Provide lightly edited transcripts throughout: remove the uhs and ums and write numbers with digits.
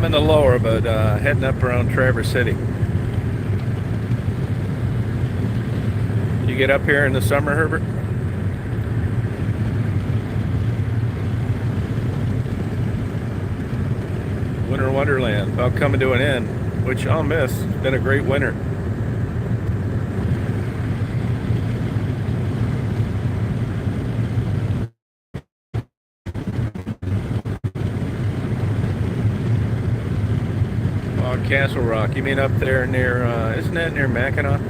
in the lower, but heading up around Traverse City. You get up here in the summer, Herbert? Winter Wonderland, about coming to an end, which I'll miss. It's been a great winter. Oh, Castle Rock. You mean up there near, isn't that near Mackinac?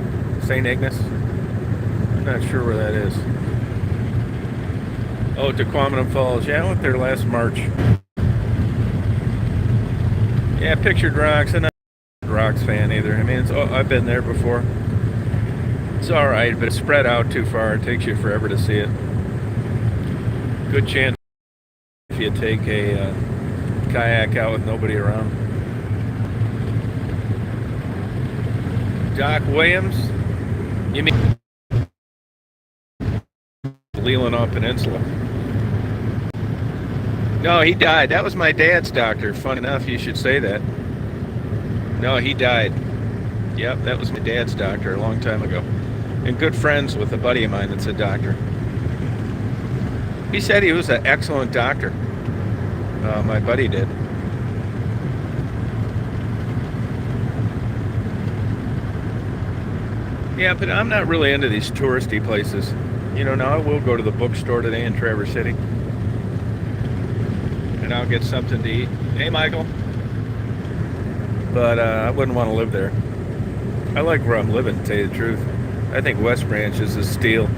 St. Ignace? I'm not sure where that is. Oh, Tequamatum Falls. Yeah, I went there last March. Yeah, Pictured Rocks. I'm not a Rocks fan either. I mean, I've been there before. It's all right, but it's spread out too far. It takes you forever to see it. Good chance if you take a kayak out with nobody around. Doc Williams? You mean Leelanau Peninsula? No, he died. That was my dad's doctor. Fun enough, you should say that. No, he died. Yep, that was my dad's doctor a long time ago. And good friends with a buddy of mine that's a doctor. He said he was an excellent doctor. My buddy did. Yeah, but I'm not really into these touristy places. You know, now I will go to the bookstore today in Traverse City. And I'll get something to eat. Hey, Michael. But I wouldn't want to live there. I like where I'm living, to tell you the truth. I think West Branch is a steal.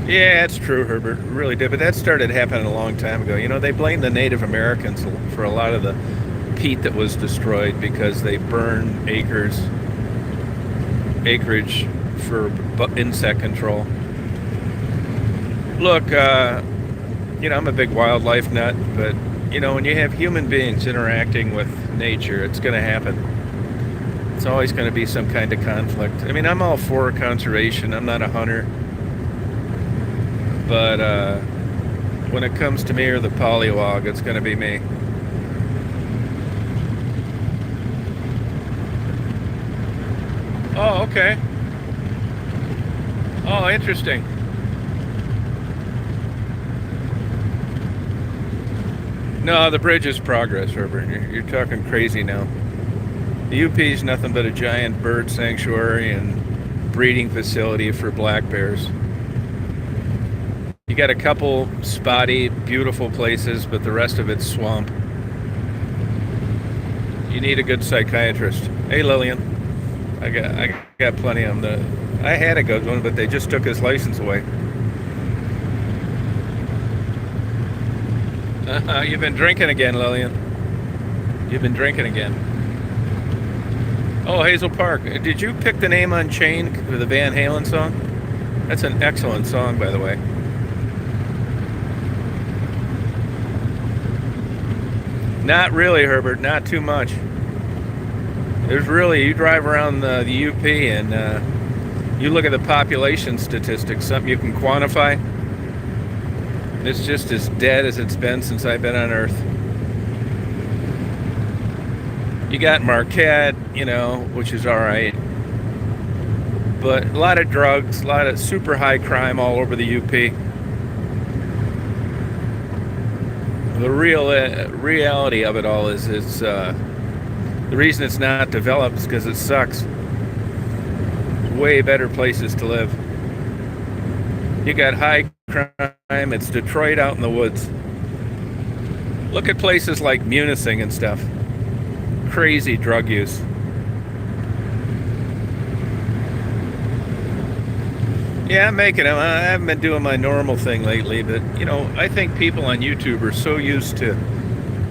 Yeah, it's true, Herbert. It really did. But that started happening a long time ago. You know, they blamed the Native Americans for a lot of the peat that was destroyed because they burned acreage for insect control. Look, you know, I'm a big wildlife nut, but, you know, when you have human beings interacting with nature, it's going to happen. It's always going to be some kind of conflict. I mean, I'm all for conservation. I'm not a hunter. But when it comes to me or the pollywog, it's going to be me. Oh, okay. Oh, interesting. No, the bridge is progress, Herbert. You're talking crazy now. The UP is nothing but a giant bird sanctuary and breeding facility for black bears. You got a couple spotty, beautiful places, but the rest of it's swamp. You need a good psychiatrist. Hey, Lillian. I got plenty of them. I had a good one, but they just took his license away. You've been drinking again, Lillian. You've been drinking again. Oh, Hazel Park. Did you pick the name Unchained for the Van Halen song? That's an excellent song, by the way. Not really, Herbert. Not too much. There's really, you drive around the UP and you look at the population statistics, something you can quantify. It's just as dead as it's been since I've been on Earth. You got Marquette, you know, which is all right. But a lot of drugs, a lot of super high crime all over the UP. The reality of it all is it's the reason it's not developed is because it sucks. Way better places to live. You got high crime. It's Detroit out in the woods. Look at places like Munising and stuff. Crazy drug use. Yeah, I'm making them. I haven't been doing my normal thing lately, but, you know, I think people on YouTube are so used to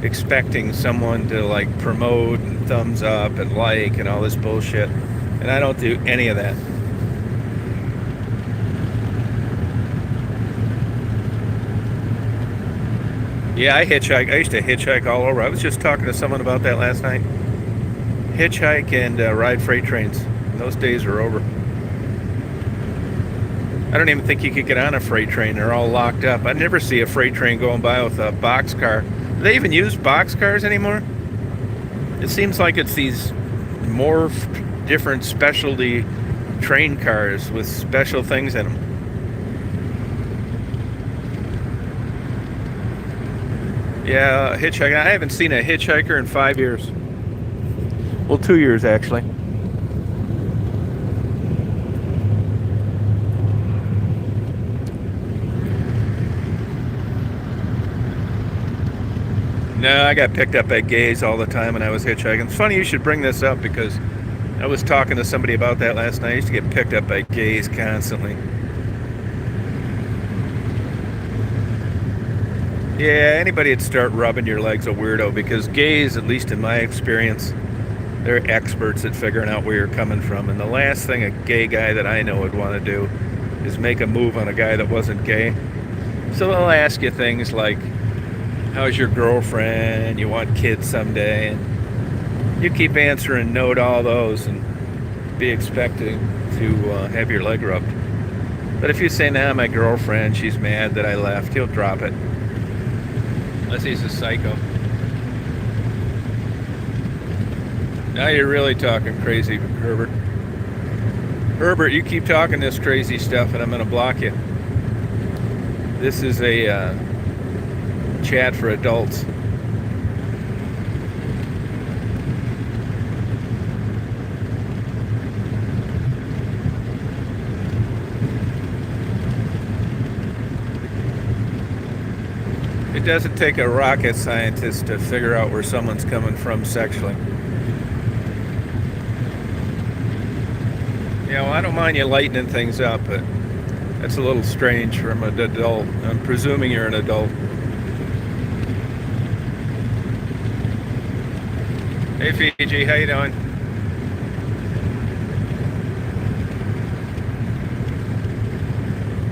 expecting someone to, like, promote and thumbs up and like and all this bullshit, and I don't do any of that. Yeah, I hitchhike. I used to hitchhike all over. I was just talking to someone about that last night. Hitchhike and ride freight trains. Those days are over. I don't even think you could get on a freight train. They're all locked up. I never see a freight train going by with a boxcar Do they even use boxcars anymore? It seems like it's these morphed, different specialty train cars with special things in them. Yeah, hitchhiking. I haven't seen a hitchhiker in 5 years. Well, 2 years actually. No, I got picked up by gays all the time when I was hitchhiking. It's funny you should bring this up because I was talking to somebody about that last night. I used to get picked up by gays constantly. Yeah, anybody would start rubbing your legs a weirdo because gays, at least in my experience, they're experts at figuring out where you're coming from. And the last thing a gay guy that I know would want to do is make a move on a guy that wasn't gay. So they'll ask you things like, how's your girlfriend? You want kids someday? And you keep answering no to all those and be expecting to have your leg rubbed. But if you say, nah, my girlfriend, she's mad that I left, he'll drop it. Unless he's a psycho. Now you're really talking crazy, Herbert. Herbert, you keep talking this crazy stuff and I'm going to block you. This is a chat for adults. It doesn't take a rocket scientist to figure out where someone's coming from sexually. You know, I don't mind you lightening things up, but that's a little strange from an adult. I'm presuming you're an adult. Hey Fiji, how you doing?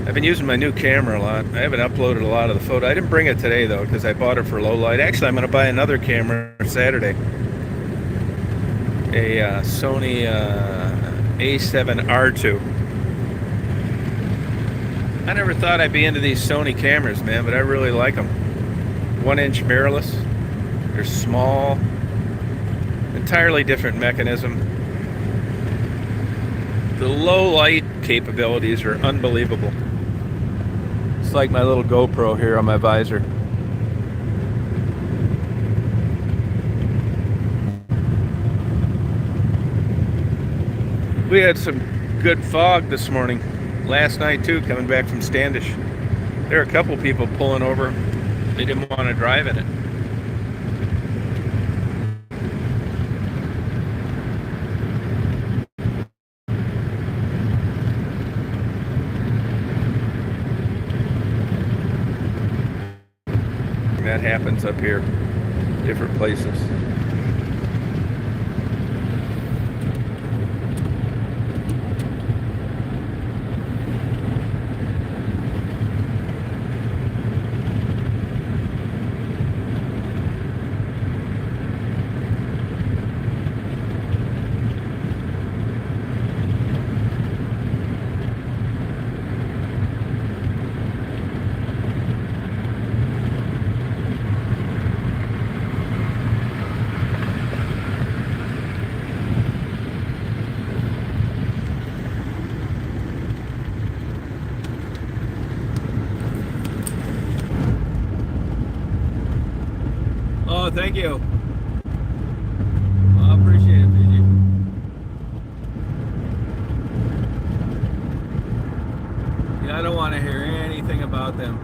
I've been using my new camera a lot. I haven't uploaded a lot of the photo. I didn't bring it today though because I bought it for low light. Actually, I'm going to buy another camera Saturday. A Sony A7R2. I never thought I'd be into these Sony cameras, man, but I really like them. 1-inch mirrorless. They're small. Entirely different mechanism. The low light capabilities are unbelievable. It's like my little GoPro here on my visor. We had some good fog this morning. Last night too, coming back from Standish. There are a couple people pulling over. They didn't want to drive in it. That happens up here, different places. Oh, thank you. Well, I appreciate it, Fiji. Yeah, I don't want to hear anything about them.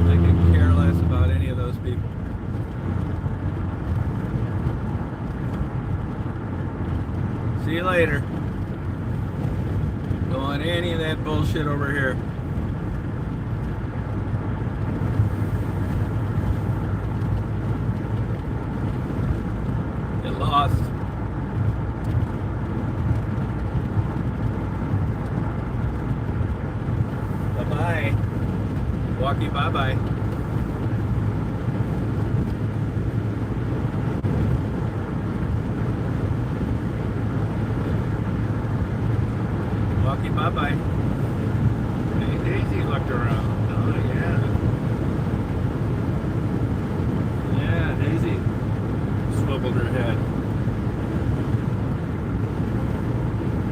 I could care less about any of those people. See you later. Don't want any of that bullshit over here. Lost. Bye-bye. Walkie, bye-bye. Walkie, bye-bye. Hey, Daisy looked around. Oh, yeah. her head.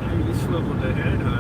Hey, you swiveled the head, huh?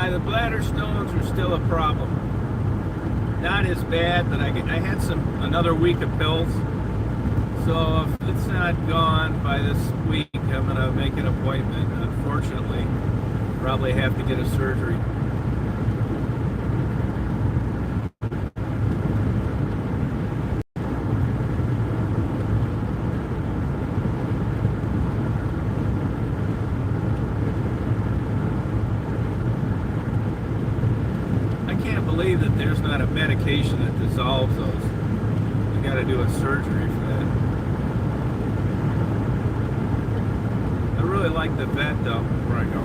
The bladder stones are still a problem. Not as bad, but I had another week of pills. So if it's not gone by this week, I'm gonna make an appointment. Unfortunately, probably have to get a surgery. Believe that there's not a medication that dissolves those. You got to do a surgery for that. I really like the vet though. Where I go.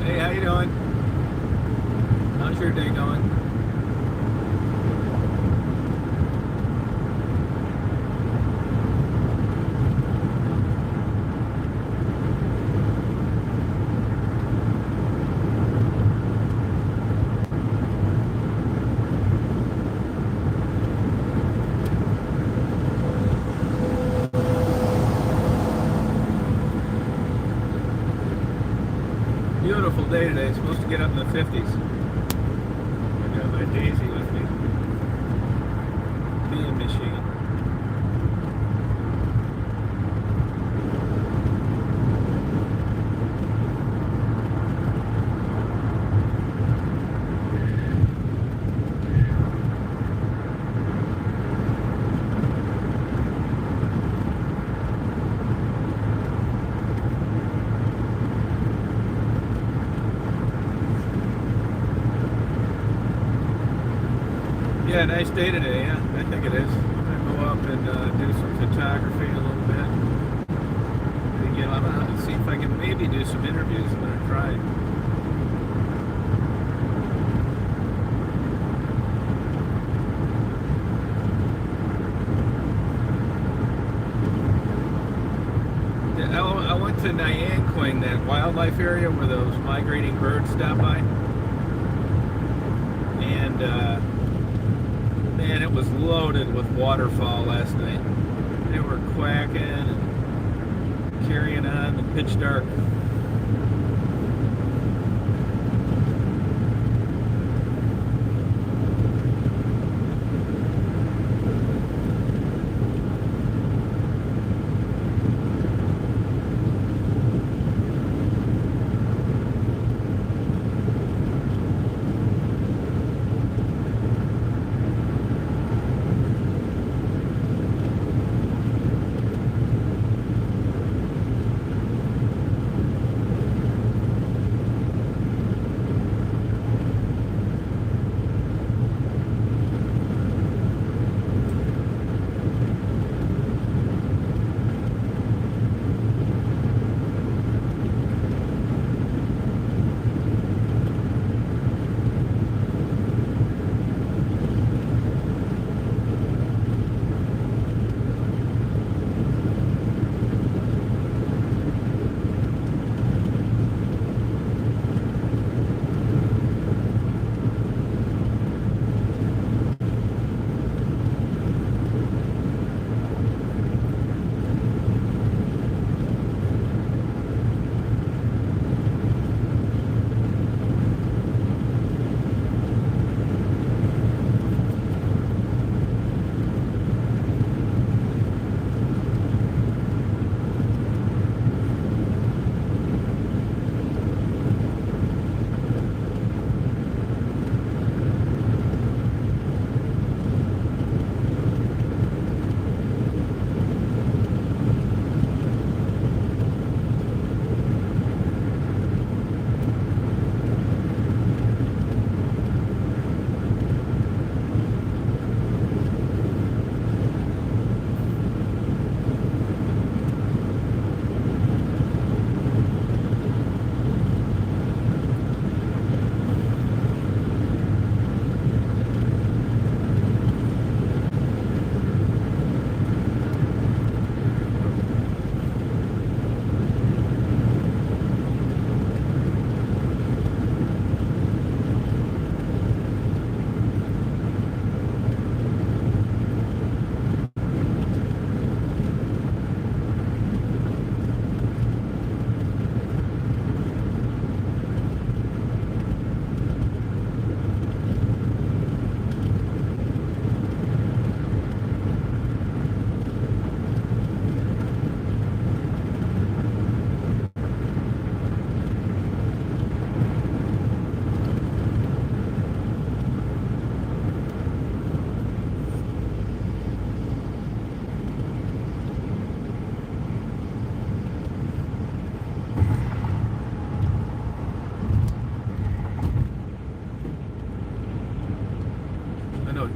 Hey, how you doing? How's your day going? Beautiful day today. It's supposed to get up in the 50s. I got my Daisy with me. Peeing machine. Yeah, nice day today, yeah. I think it is. I'll go up and do some photography a little bit. Again, I'm going to see if I can maybe do some interviews. I'm going to try. I went to Nyanquing, that wildlife area where those migrating birds stop by. And man, it was loaded with waterfowl last night. They were quacking and carrying on in the pitch dark.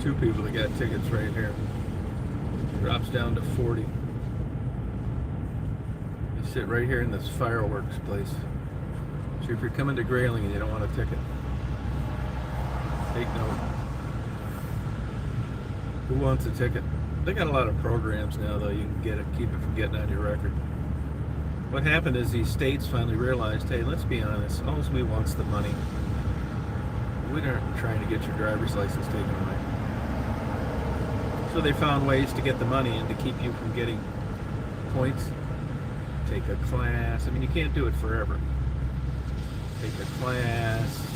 two people that got tickets right here. Drops down to 40. You sit right here in this fireworks place. So if you're coming to Grayling and you don't want a ticket, take note. Who wants a ticket? They got a lot of programs now, though. You can get it, keep it from getting on your record. What happened is these states finally realized, hey, let's be honest, all we want's the money. We aren't trying to get your driver's license taken away. So they found ways to get the money and to keep you from getting points. Take a class. I mean, you can't do it forever. Take a class,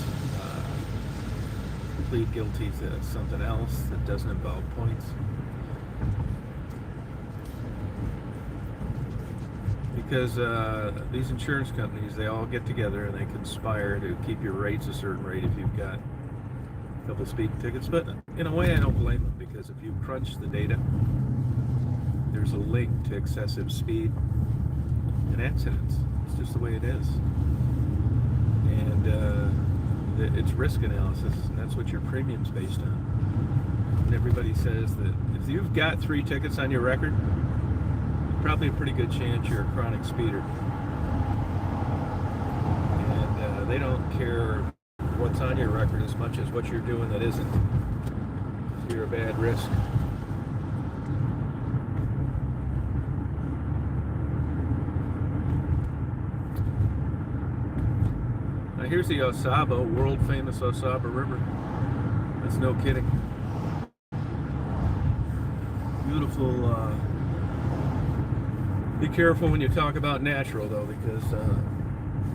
plead guilty to something else that doesn't involve points. Because these insurance companies, they all get together and they conspire to keep your rates a certain rate if you've got a couple speeding tickets. But in a way, I don't blame them, because if you crunch the data, there's a link to excessive speed and accidents. It's just the way it is. And it's risk analysis, and that's what your premium's based on. And everybody says that if you've got 3 tickets on your record, probably a pretty good chance you're a chronic speeder. And they don't care what's on your record as much as what you're doing that isn't. So you're a bad risk. Now here's the Osaba, world famous Osaba River. That's no kidding. Beautiful. Be careful when you talk about natural, though, because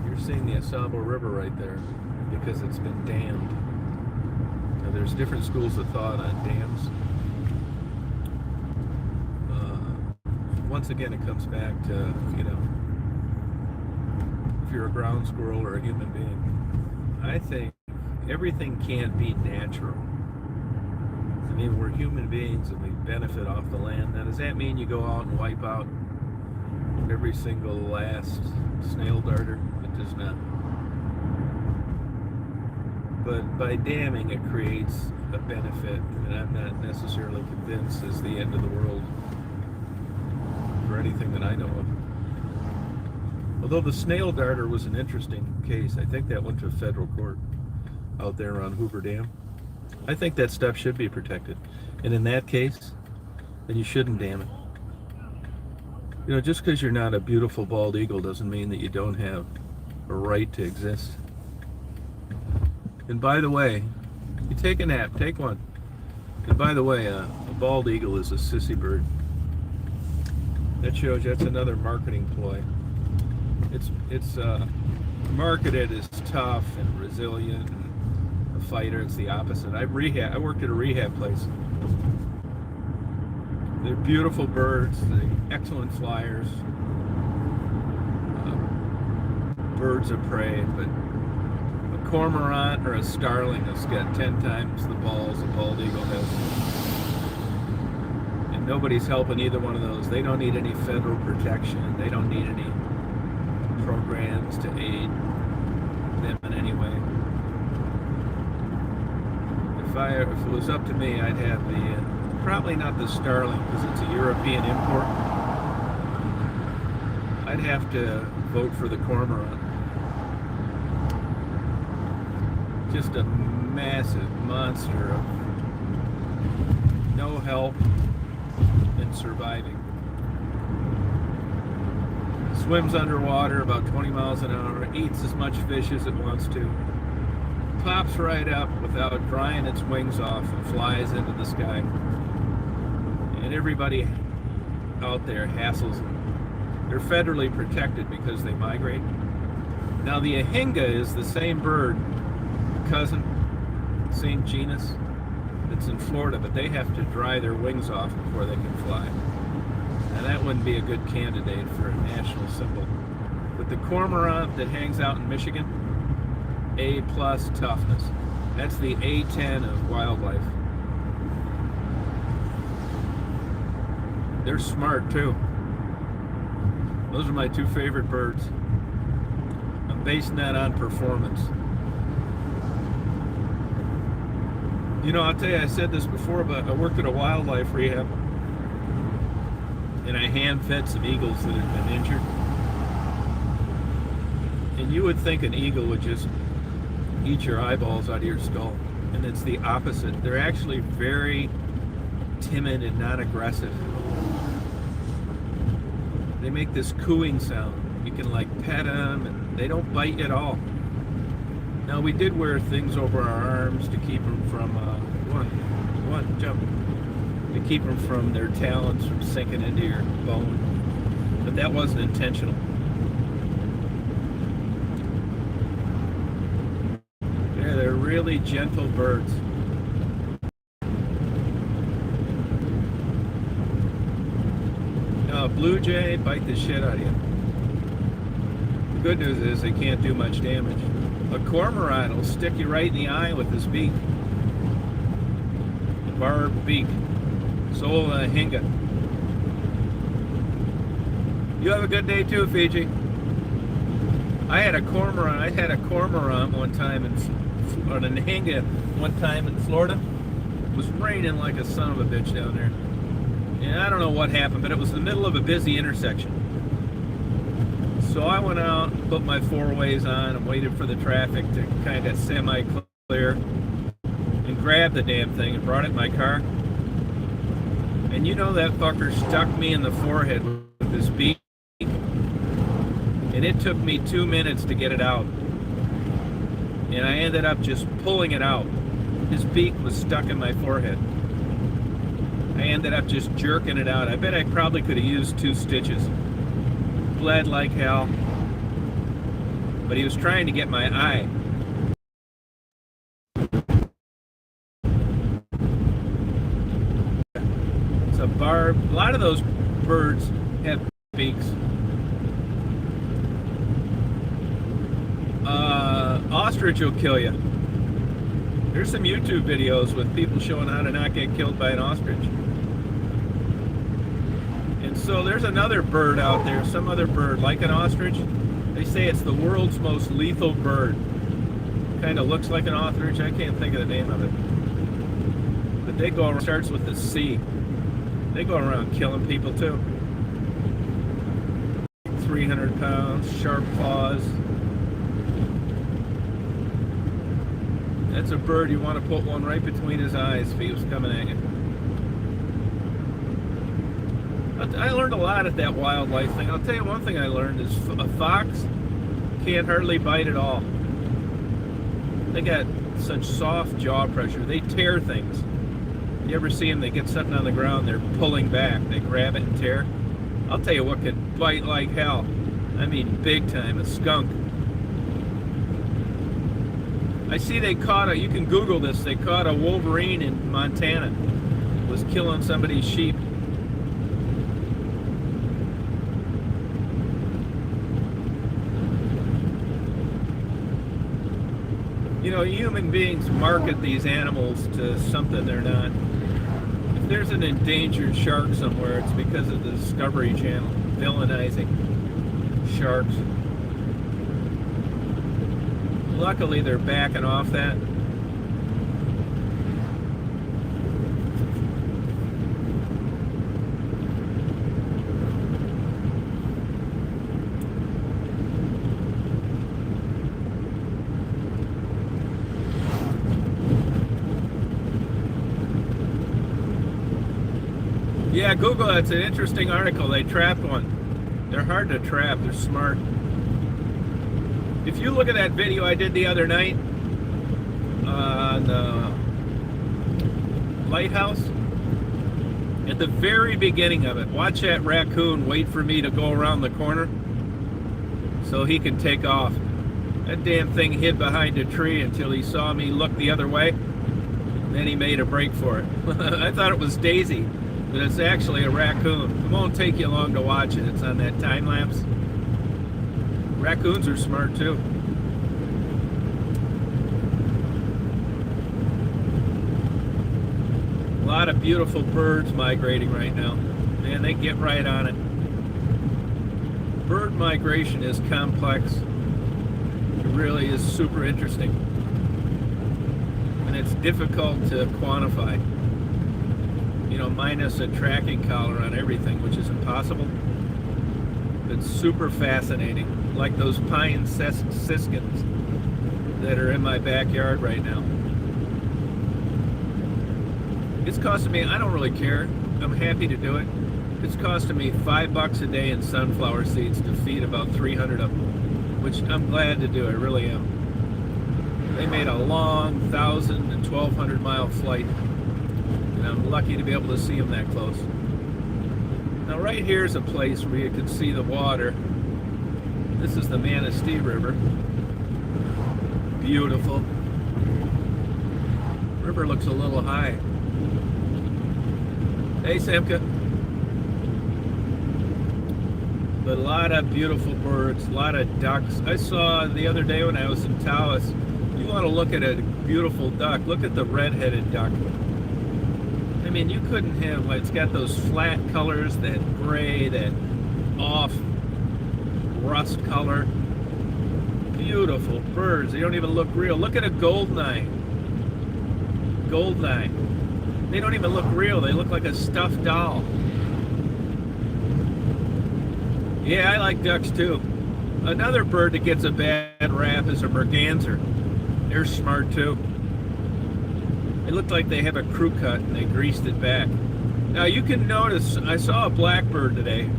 you're seeing the Osaba River right there, because it's been dammed. Now, there's different schools of thought on dams. Once again, it comes back to, if you're a ground squirrel or a human being, I think everything can't be natural. I mean, we're human beings and we benefit off the land. Now, does that mean you go out and wipe out every single last snail darter? It does not. But by damming, it creates a benefit, and I'm not necessarily convinced is the end of the world for anything that I know of. Although the snail darter was an interesting case. I think that went to a federal court out there on Hoover Dam. I think that stuff should be protected. And in that case, then you shouldn't dam it. Just because you're not a beautiful bald eagle doesn't mean that you don't have a right to exist. And by the way, you take a nap, take one. And by the way, a bald eagle is a sissy bird. That shows you that's another marketing ploy. It's marketed as tough and resilient and a fighter. It's the opposite. I worked at a rehab place. They're beautiful birds. They're excellent flyers. Birds of prey, but a cormorant or a starling has got 10 times the balls a bald eagle has. And nobody's helping either one of those. They don't need any federal protection. They don't need any programs to aid them in any way. If it was up to me, I'd have probably not the starling, because it's a European import. I'd have to vote for the cormorant. Just a massive monster of no help in surviving. Swims underwater about 20 miles an hour, eats as much fish as it wants to, pops right up without drying its wings off and flies into the sky. And everybody out there hassles them. They're federally protected because they migrate. Now the ahinga is the same bird, cousin, same genus, that's in Florida, but they have to dry their wings off before they can fly. And that wouldn't be a good candidate for a national symbol. But the cormorant that hangs out in Michigan, A+ toughness. That's the A10 of wildlife. They're smart too. Those are my 2 favorite birds. I'm basing that on performance. You know, I'll tell you, I said this before, but I worked at a wildlife rehab, and I hand fed some eagles that had been injured. And you would think an eagle would just eat your eyeballs out of your skull, and it's the opposite. They're actually very timid and not aggressive. They make this cooing sound. You can like pet them, and they don't bite at all. Now, we did wear things over our arms to keep them from jump, to keep them from their talons from sinking into your bone, but that wasn't intentional. Yeah, they're really gentle birds. Now, a blue jay bite the shit out of you. The good news is they can't do much damage. A cormorant will stick you right in the eye with his beak. Barbed beak. So will a hinga. You have a good day too, Fiji. I had a cormorant one time on a hinga one time in Florida. It was raining like a son of a bitch down there. And I don't know what happened, but it was the middle of a busy intersection. So I went out, put my four-ways on, and waited for the traffic to kind of semi-clear, and grabbed the damn thing and brought it in my car. And you know that fucker stuck me in the forehead with his beak, and it took me 2 minutes to get it out. And I ended up just pulling it out. His beak was stuck in my forehead. I ended up just jerking it out. I bet I probably could have used 2 stitches. Bled like hell, but he was trying to get my eye. It's a barb. A lot of those birds have beaks. Ostrich will kill you. There's some YouTube videos with people showing how to not get killed by an ostrich. So there's another bird out there, some other bird like an ostrich. They say it's the world's most lethal bird. Kind of looks like an ostrich. I can't think of the name of it. But they go around, starts with the C. They go around killing people too. 300 pounds, sharp claws. That's a bird you want to put one right between his eyes if he was coming at you. I learned a lot at that wildlife thing. I'll tell you one thing I learned is a fox can't hardly bite at all. They got such soft jaw pressure. They tear things. You ever see them? They get something on the ground, they're pulling back. They grab it and tear. I'll tell you what can bite like hell. I mean big time, a skunk. I see they caught you can Google this, they caught a wolverine in Montana. It was killing somebody's sheep. You know, human beings market these animals to something they're not. If there's an endangered shark somewhere, it's because of the Discovery Channel villainizing sharks. Luckily, they're backing off that. Yeah, Google, it's an interesting article. They trapped one. They're hard to trap. They're smart. If you look at that video I did the other night on the lighthouse, at the very beginning of it, watch that raccoon wait for me to go around the corner so he can take off. That damn thing hid behind a tree until he saw me look the other way. Then he made a break for it. I thought it was Daisy, but it's actually a raccoon. It won't take you long to watch it. It's on that time lapse. Raccoons are smart too. A lot of beautiful birds migrating right now. Man, they get right on it. Bird migration is complex. It really is super interesting. And it's difficult to quantify. You know, minus a tracking collar on everything, which is impossible. It's super fascinating, like those pine siskins that are in my backyard right now. It's costing me, I don't really care. I'm happy to do it. It's costing me $5 a day in sunflower seeds to feed about 300 of them, which I'm glad to do. I really am. They made a long 1,000 and 1,200 mile flight, and I'm lucky to be able to see them that close. Now right here is a place where you can see the water. This is the Manistee River. Beautiful. River looks a little high. Hey, Samka. But a lot of beautiful birds, a lot of ducks. I saw the other day when I was in Taos, you want to look at a beautiful duck, look at the red-headed duck. I mean, you couldn't have, like, it's got those flat colors, that gray, that off rust color. Beautiful birds. They don't even look real. Look at a goldeneye. Goldeneye. They don't even look real. They look like a stuffed doll. Yeah, I like ducks too. Another bird that gets a bad rap is a merganser. They're smart too. They look like they have a crew cut and they greased it back. Now you can notice, I saw a blackbird today.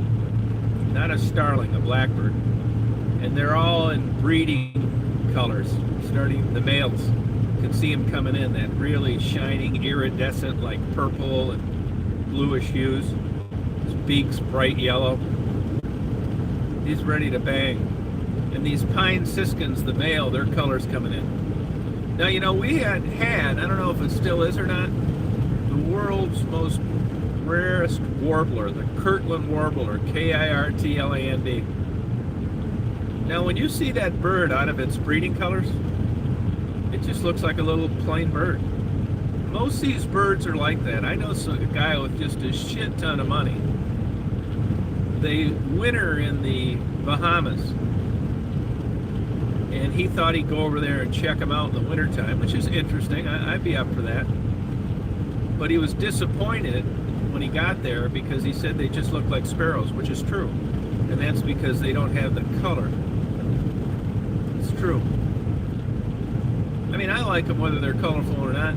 Not a starling, a blackbird. And they're all in breeding colors, starting the males. You can see them coming in, that really shining, iridescent, like purple and bluish hues. His beak's bright yellow. He's ready to bang. And these pine siskins, the male, their color's coming in. Now, you know, we had, I don't know if it still is or not, the world's most rarest warbler, the Kirtland warbler, Kirtland. Now, when you see that bird out of its breeding colors, it just looks like a little plain bird. Most of these birds are like that. I know a guy with just a shit ton of money. They winter in the Bahamas, and he thought he'd go over there and check them out in the wintertime, which is interesting. I'd be up for that. But he was disappointed when he got there because he said they just look like sparrows, which is true. And that's because they don't have the color. It's true. I mean, I like them whether they're colorful or not,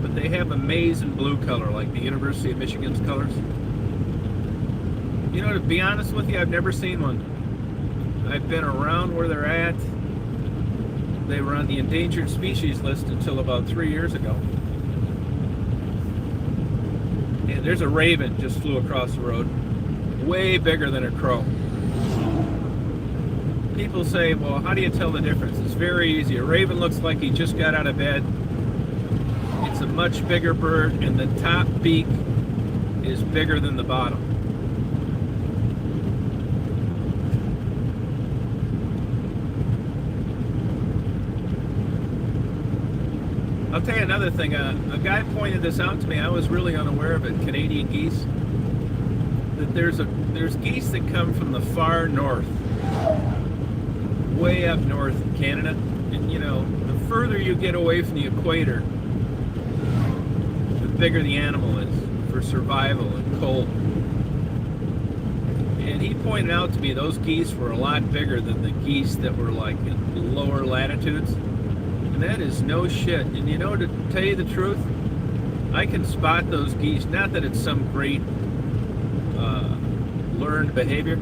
but they have amazing blue color, like the University of Michigan's colors. You know, to be honest with you, I've never seen one. I've been around where they're at. They were on the endangered species list until about 3 years ago. And there's a raven just flew across the road, way bigger than a crow. People say, well, how do you tell the difference? It's very easy. A raven looks like he just got out of bed. It's a much bigger bird, and the top beak is bigger than the bottom. I'll tell you another thing. A guy pointed this out to me. I was really unaware of it. Canadian geese. That there's geese that come from the far north, way up north in Canada. And you know, the further you get away from the equator, the bigger the animal is for survival and cold. And he pointed out to me those geese were a lot bigger than the geese that were like in lower latitudes. That is no shit. And you know, to tell you the truth, I can spot those geese. Not that it's some great learned behavior,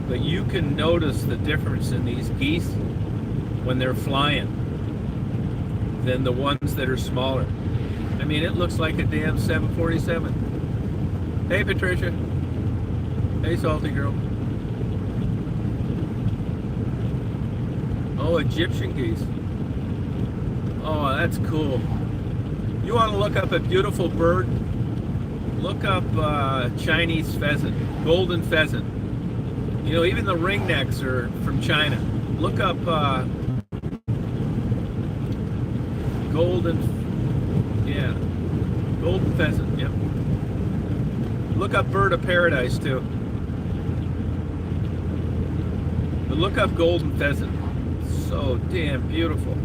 but you can notice the difference in these geese when they're flying than the ones that are smaller. I mean, it looks like a damn 747. Hey, Patricia. Hey, salty girl. Oh, Egyptian geese. Oh, that's cool. You want to look up a beautiful bird? Look up Chinese pheasant, golden pheasant. You know, even the ringnecks are from China. Look up golden pheasant, yep. Look up bird of paradise, too. But look up golden pheasant. So damn beautiful.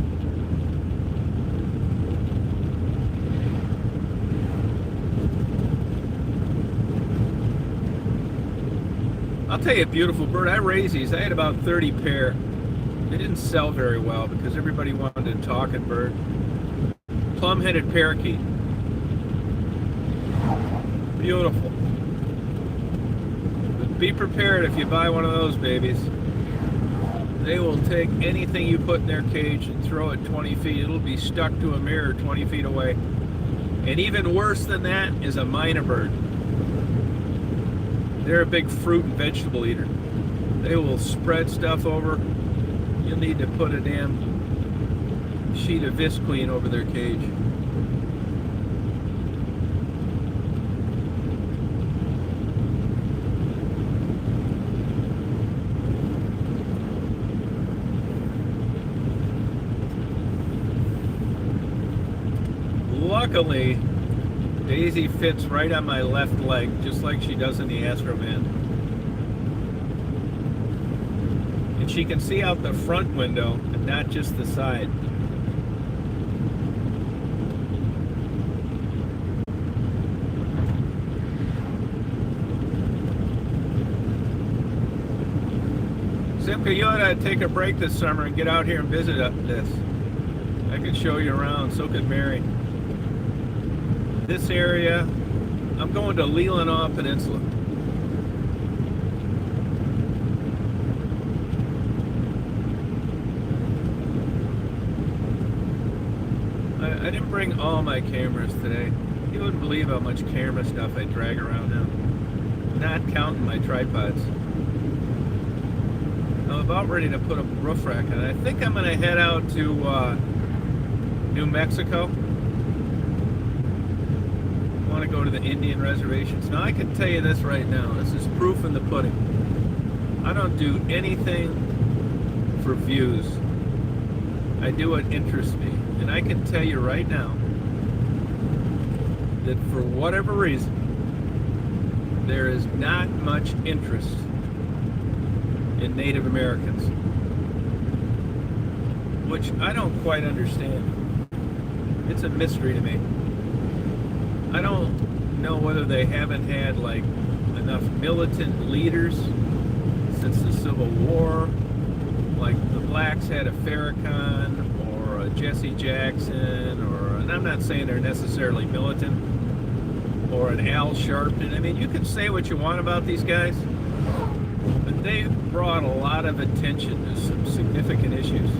I'll tell you a beautiful bird. I raised these. I had about 30 pair. They didn't sell very well because everybody wanted a talking bird. Plum-headed parakeet. Beautiful. But be prepared if you buy one of those babies. They will take anything you put in their cage and throw it 20 feet. It'll be stuck to a mirror 20 feet away. And even worse than that is a mynah bird. They're a big fruit and vegetable eater. They will spread stuff over. You'll need to put a damn sheet of Visqueen over their cage. Luckily, Daisy fits right on my left leg, just like she does in the Astroman. And she can see out the front window and not just the side. Simka, you ought to take a break this summer and get out here and visit this. I could show you around, so could Mary. This area, I'm going to Leelanau Peninsula. I didn't bring all my cameras today. You wouldn't believe how much camera stuff I drag around now. Not counting my tripods. I'm about ready to put a roof rack on. I think I'm going to head out to New Mexico. I want to go to the Indian reservations. Now I can tell you this right now. This is proof in the pudding. I don't do anything for views. I do what interests me. And I can tell you right now that for whatever reason, there is not much interest in Native Americans, which I don't quite understand. It's a mystery to me. I don't know whether they haven't had like enough militant leaders since the Civil War, like the blacks had a Farrakhan or a Jesse Jackson, or, and I'm not saying they're necessarily militant, or an Al Sharpton. I mean, you can say what you want about these guys, but they brought a lot of attention to some significant issues.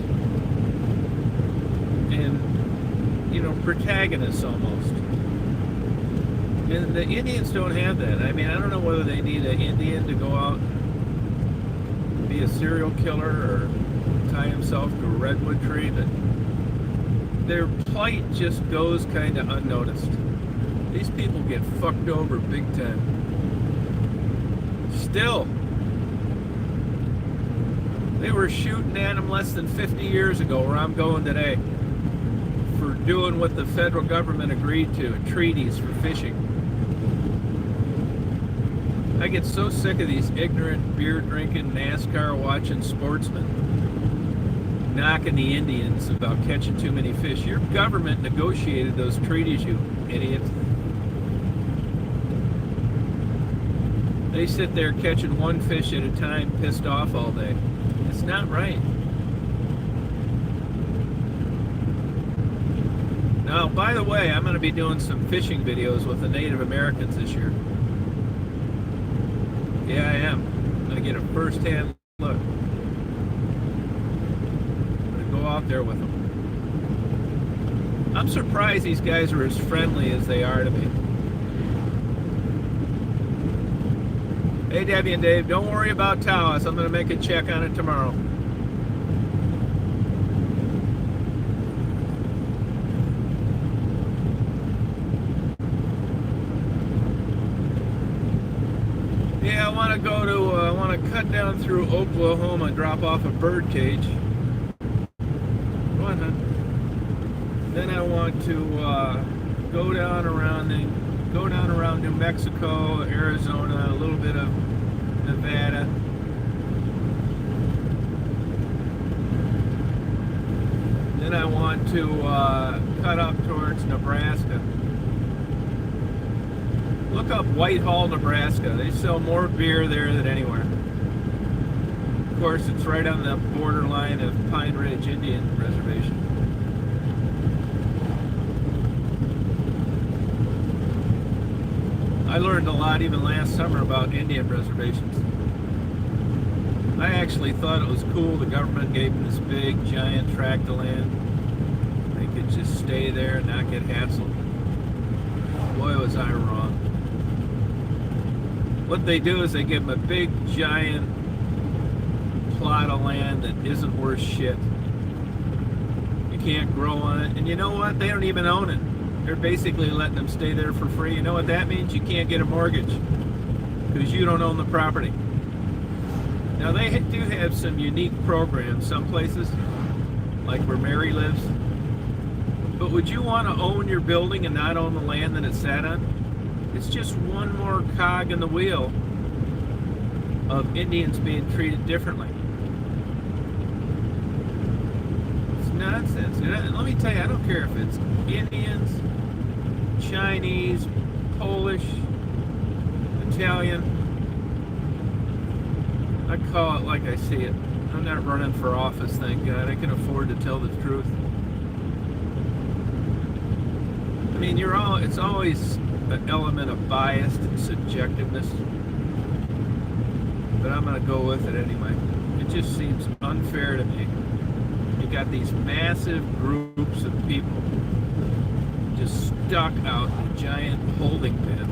And, you know, protagonists almost. And the Indians don't have that. I mean, I don't know whether they need an Indian to go out and be a serial killer or tie himself to a redwood tree, but their plight just goes kind of unnoticed. These people get fucked over big time. Still, they were shooting at them less than 50 years ago where I'm going today for doing what the federal government agreed to, treaties for fishing. I get so sick of these ignorant, beer-drinking, NASCAR-watching sportsmen knocking the Indians about catching too many fish. Your government negotiated those treaties, you idiots. They sit there catching one fish at a time, pissed off all day. It's not right. Now, by the way, I'm going to be doing some fishing videos with the Native Americans this year. Yeah, I am. I'm going to get a first-hand look. I'm going to go out there with them. I'm surprised these guys are as friendly as they are to me. Hey, Debbie and Dave, don't worry about Taos. I'm going to make a check on it tomorrow. Yeah, I want to go to, I want to cut down through Oklahoma and drop off a bird cage. Go on, huh? Then I want to go down around New Mexico, Arizona, a little bit of Nevada. Then I want to cut up towards Nebraska. Look up Whitehall, Nebraska. They sell more beer there than anywhere. course, it's right on the borderline of Pine Ridge Indian Reservation. I learned a lot even last summer about Indian reservations. I actually thought it was cool the government gave them this big, giant tract of land. They could just stay there and not get hassled. Boy, was I wrong. What they do is they give them a big, giant plot of land that isn't worth shit. You can't grow on it. And you know what? They don't even own it. They're basically letting them stay there for free. You know what that means? You can't get a mortgage because you don't own the property. Now, they do have some unique programs some places, like where Mary lives. But would you want to own your building and not own the land that it sat on? It's just one more cog in the wheel of Indians being treated differently. It's nonsense. And let me tell you, I don't care if it's Indians, Chinese, Polish, Italian. I call it like I see it. I'm not running for office, thank God. I can afford to tell the truth. I mean, it's always an element of bias and subjectiveness. But I'm going to go with it anyway. It just seems unfair to me. You got these massive groups of people just stuck out in a giant holding pen.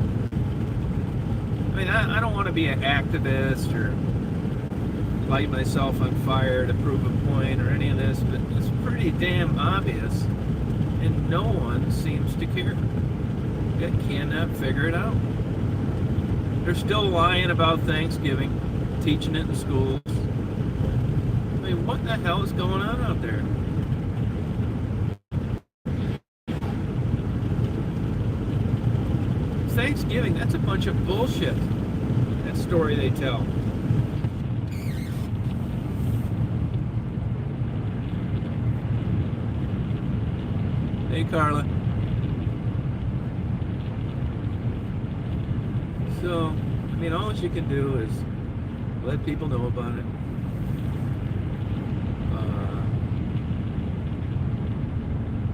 I mean, I don't want to be an activist or light myself on fire to prove a point or any of this, but it's pretty damn obvious, and no one seems to care. They cannot figure it out. They're still lying about Thanksgiving, teaching it in schools. I mean, what the hell is going on out there? Thanksgiving, that's a bunch of bullshit. That story they tell. Hey, Carla. So, I mean, all you can do is let people know about it.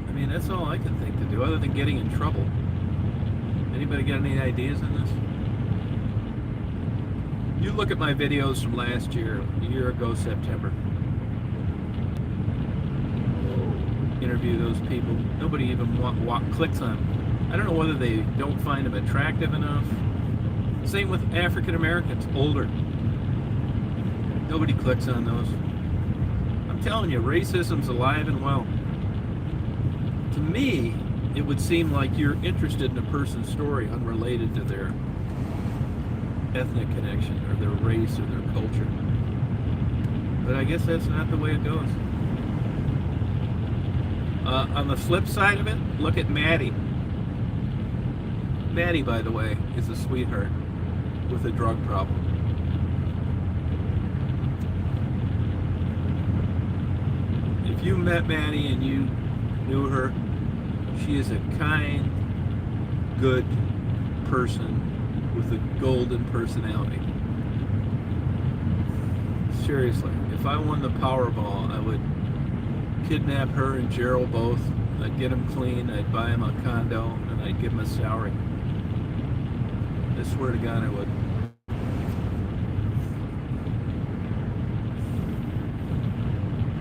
I mean, that's all I can think to do, other than getting in trouble. Anybody got any ideas on this? You look at my videos from last year, a year ago, September. Interview those people. Nobody even clicks on them. I don't know whether they don't find them attractive enough. Same with African Americans, older. Nobody clicks on those. I'm telling you, racism's alive and well. To me, it would seem like you're interested in a person's story unrelated to their ethnic connection or their race or their culture. But I guess that's not the way it goes. On the flip side of it, look at Maddie. Maddie, by the way, is a sweetheart with a drug problem. If you met Maddie and you knew her, she is a kind, good person with a golden personality. Seriously, if I won the Powerball, I would kidnap her and Gerald both. I'd get them clean, I'd buy them a condo, and I'd give them a salary. I swear to God I would.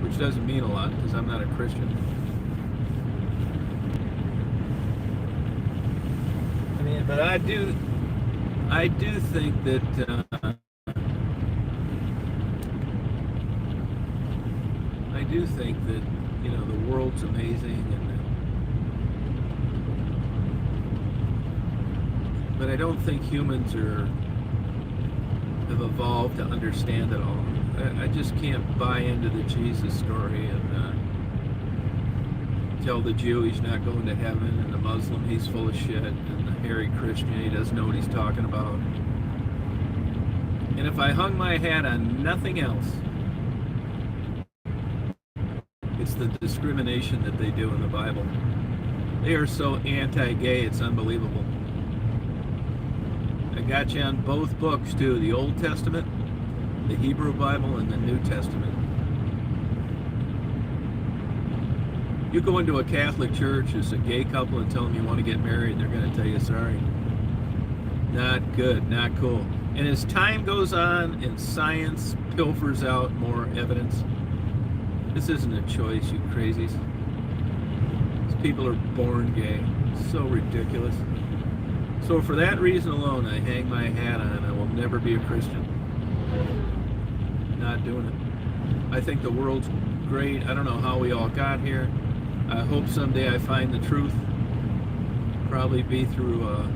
Which doesn't mean a lot, because I'm not a Christian. I mean, but I do think that you know, the world's amazing, but I don't think humans have evolved to understand it all. I just can't buy into the Jesus story and tell the Jew he's not going to heaven, and the Muslim he's full of shit, and the hairy Christian he doesn't know what he's talking about. And if I hung my hat on nothing else, it's the discrimination that they do in the Bible. They are so anti-gay, it's unbelievable. I got you on both books too, the Old Testament the Hebrew Bible and the New Testament. You go into a Catholic church as a gay couple and tell them you want to get married, they're going to tell you sorry. Not good, not cool. And as time goes on and science pilfers out more evidence, this isn't a choice, you crazies. These people are born gay. It's so ridiculous. So for that reason alone, I hang my hat on. I will never be a Christian. Not doing it. I think the world's great. I don't know how we all got here. I hope someday I find the truth. Probably be through a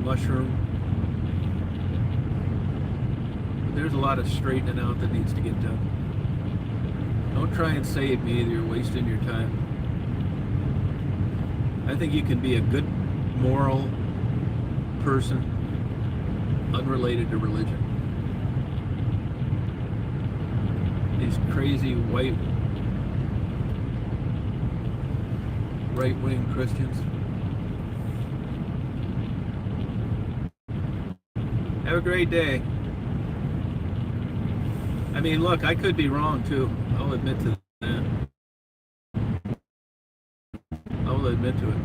mushroom. But there's a lot of straightening out that needs to get done. Don't try and save me either. You're wasting your time. I think you can be a good, moral person unrelated to religion. These crazy white right-wing Christians. Have a great day. I mean, look, I could be wrong too. I'll admit to that. I will admit to it.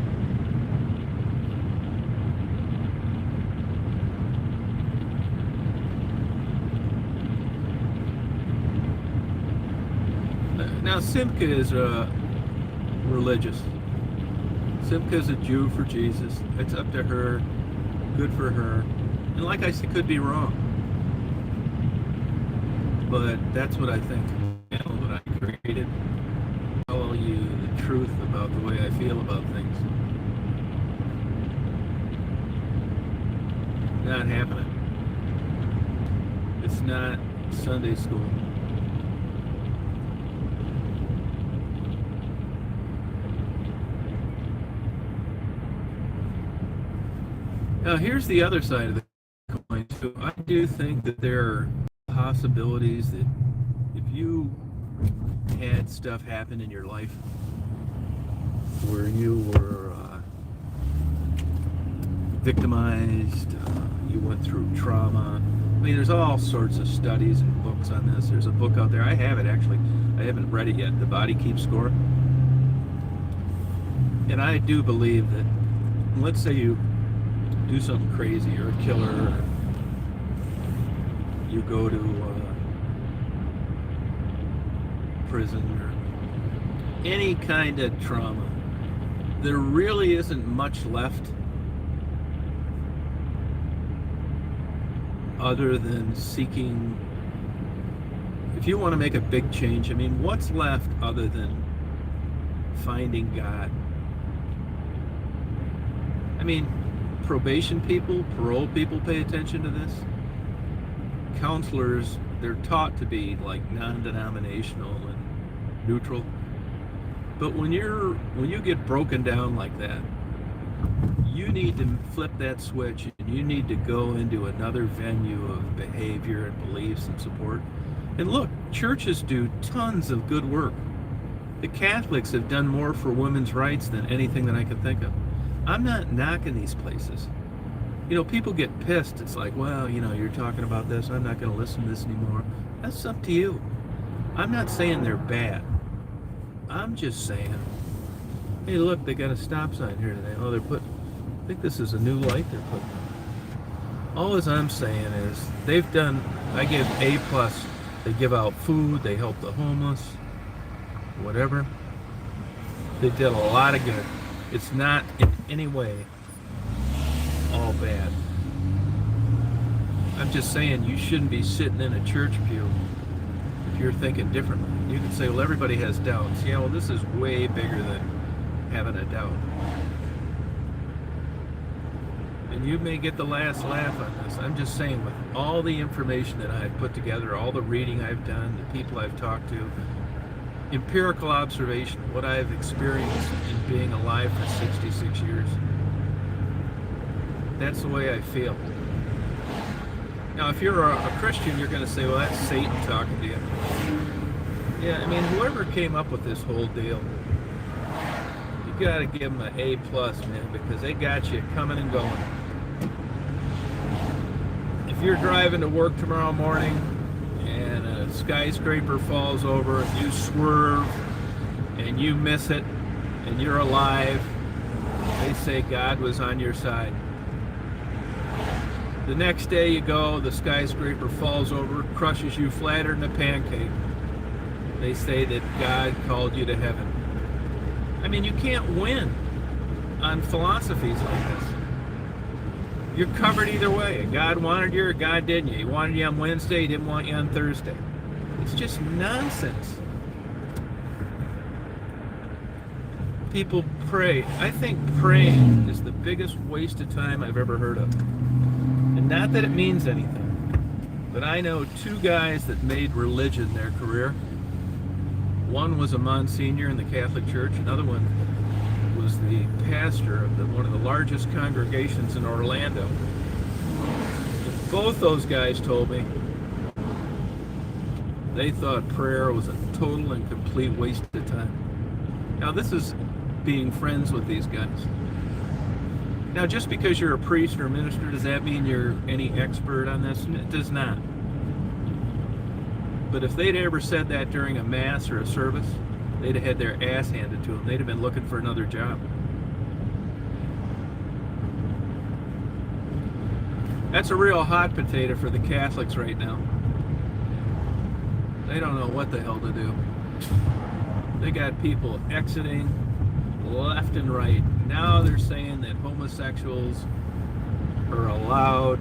Now, Simca is religious. Simca is a Jew for Jesus. It's up to her. Good for her. And like I said, could be wrong. But that's what I think. The channel that I created. Tell you the truth about the way I feel about things. Not happening. It's not Sunday school. Now here's the other side of the coin too. I do think that there are possibilities that if you had stuff happen in your life where you were victimized, you went through trauma. I mean, there's all sorts of studies and books on this. There's a book out there. I have it actually. I haven't read it yet. The Body Keeps Score. And I do believe that, let's say you do something crazy, you're a killer, or you go to prison, or any kind of trauma, there really isn't much left other than seeking. If you want to make a big change, I mean, what's left other than finding God? I mean, probation people, parole people pay attention to this. Counselors, they're taught to be like non-denominational and neutral. But when you get broken down like that, you need to flip that switch and you need to go into another venue of behavior and beliefs and support. And look, churches do tons of good work. The Catholics have done more for women's rights than anything that I can think of. I'm not knocking these places. You know, people get pissed. It's like, well, you know, you're talking about this. I'm not going to listen to this anymore. That's up to you. I'm not saying they're bad. I'm just saying, hey, look, they got a stop sign here today. Oh, I think this is a new light they're putting on. All as I'm saying is they've done, I give A+. They give out food. They help the homeless, whatever. They did a lot of good. It's not in any way all bad. I'm just saying you shouldn't be sitting in a church pew if you're thinking differently. You can say, well, everybody has doubts. Yeah, well, this is way bigger than having a doubt. And you may get the last laugh on this. I'm just saying, with all the information that I've put together, all the reading I've done, the people I've talked to, empirical observation, what I've experienced in being alive for 66 years. That's the way I feel. Now, if you're a Christian, you're going to say, well, that's Satan talking to you. Yeah, I mean, whoever came up with this whole deal, you got to give them an A+, man, because they got you coming and going. If you're driving to work tomorrow morning a skyscraper falls over and you swerve and you miss it and you're alive, they say God was on your side. The next day you go, the skyscraper falls over, crushes you flatter than a pancake. They say that God called you to heaven. I mean, you can't win on philosophies like this. You're covered either way. God wanted you or God didn't. He wanted you on Wednesday, he didn't want you on Thursday. It's just nonsense. People pray. I think praying is the biggest waste of time I've ever heard of. And not that it means anything, but I know two guys that made religion their career. One was a Monsignor in the Catholic Church. Another one was the pastor of one of the largest congregations in Orlando. And both those guys told me they thought prayer was a total and complete waste of time. Now, this is being friends with these guys. Now, just because you're a priest or a minister, does that mean you're any expert on this? It does not. But if they'd ever said that during a mass or a service, they'd have had their ass handed to them. They'd have been looking for another job. That's a real hot potato for the Catholics right now. They don't know what the hell to do. They got people exiting left and right. Now they're saying that homosexuals are allowed,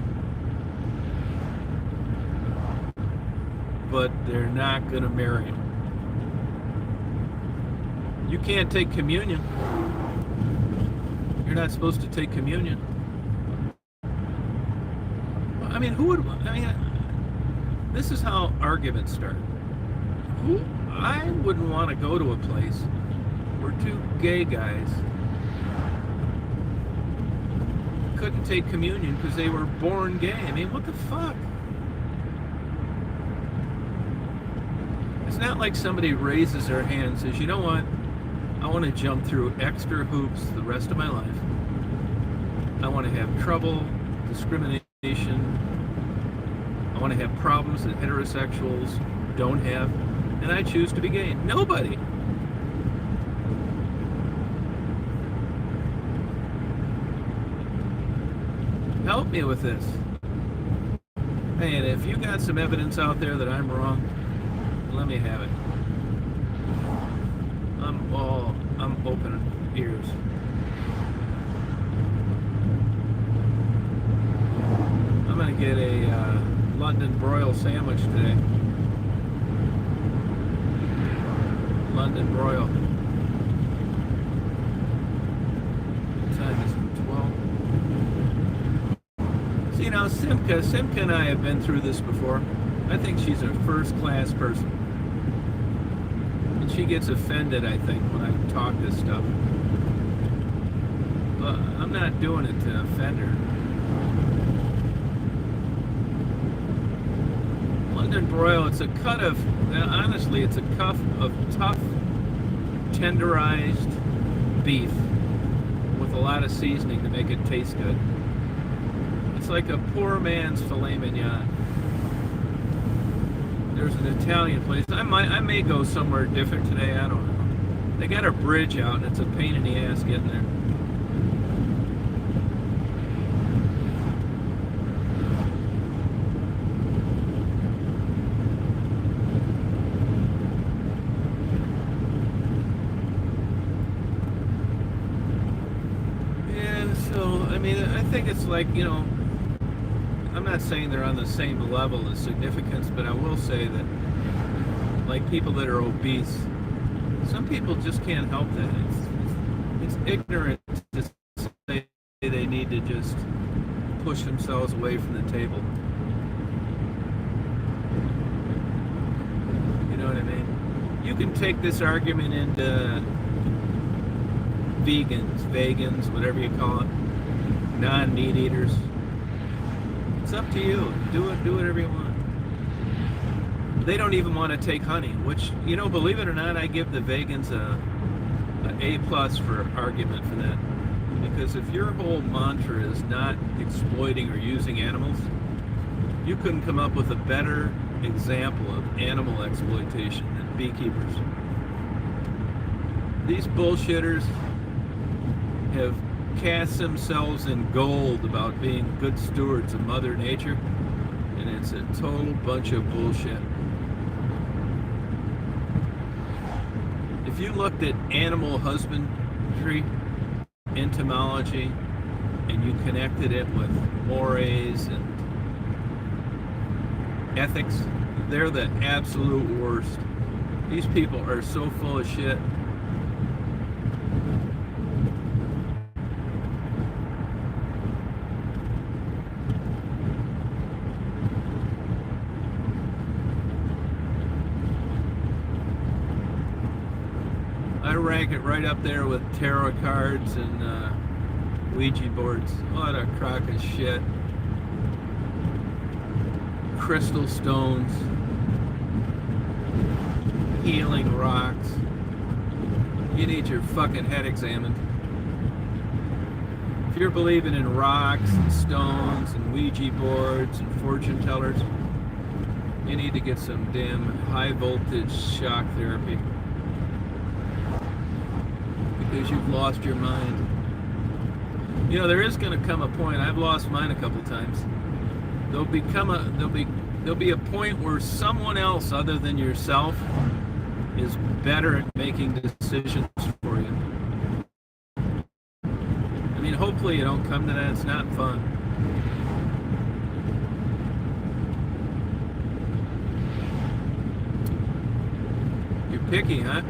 but they're not going to marry them. You can't take communion. You're not supposed to take communion. I mean, this is how arguments start. I wouldn't want to go to a place where two gay guys couldn't take communion because they were born gay. I mean, what the fuck? It's not like somebody raises their hand and says, you know what? I want to jump through extra hoops the rest of my life. I want to have trouble, discrimination. I want to have problems that heterosexuals don't have. And I choose to be gay. Nobody. Help me with this. Hey, and if you got some evidence out there that I'm wrong, let me have it. I'm open ears. I'm gonna get a London broil sandwich today. London broil. What time is it? 12. See now, Simca and I have been through this before. I think she's a first-class person. And she gets offended, I think, when I talk this stuff. But I'm not doing it to offend her. London broil, it's a cut of, honestly, it's a cup of tough, tenderized beef with a lot of seasoning to make it taste good. It's like a poor man's filet mignon. There's an Italian place. I may go somewhere different today. I don't know. They got a bridge out, and it's a pain in the ass getting there. Yeah, so, I mean, I think it's like, you know, I'm not saying they're on the same level of significance, but I will say that, like people that are obese, some people just can't help that. It's ignorant to say they need to just push themselves away from the table. You know what I mean? You can take this argument into vegans, whatever you call it, non-meat eaters. It's up to you. Do whatever you want. They don't even want to take honey, which, you know, believe it or not, I give the vegans a A+ for argument for that. Because if your whole mantra is not exploiting or using animals, you couldn't come up with a better example of animal exploitation than beekeepers. These bullshitters have cast themselves in gold about being good stewards of Mother Nature, and it's a total bunch of bullshit. If you looked at animal husbandry, entomology, and you connected it with mores and ethics, they're the absolute worst. These people are so full of shit. I rank it right up there with tarot cards and Ouija boards. What a crock of shit. Crystal stones, healing rocks. You need your fucking head examined. If you're believing in rocks and stones and Ouija boards and fortune tellers, you need to get some damn high voltage shock therapy, because you've lost your mind. You know, there is going to come a point, I've lost mine a couple times. There'll be a point where someone else other than yourself is better at making decisions for you. I mean, hopefully you don't come to that. It's not fun. You're picky, huh?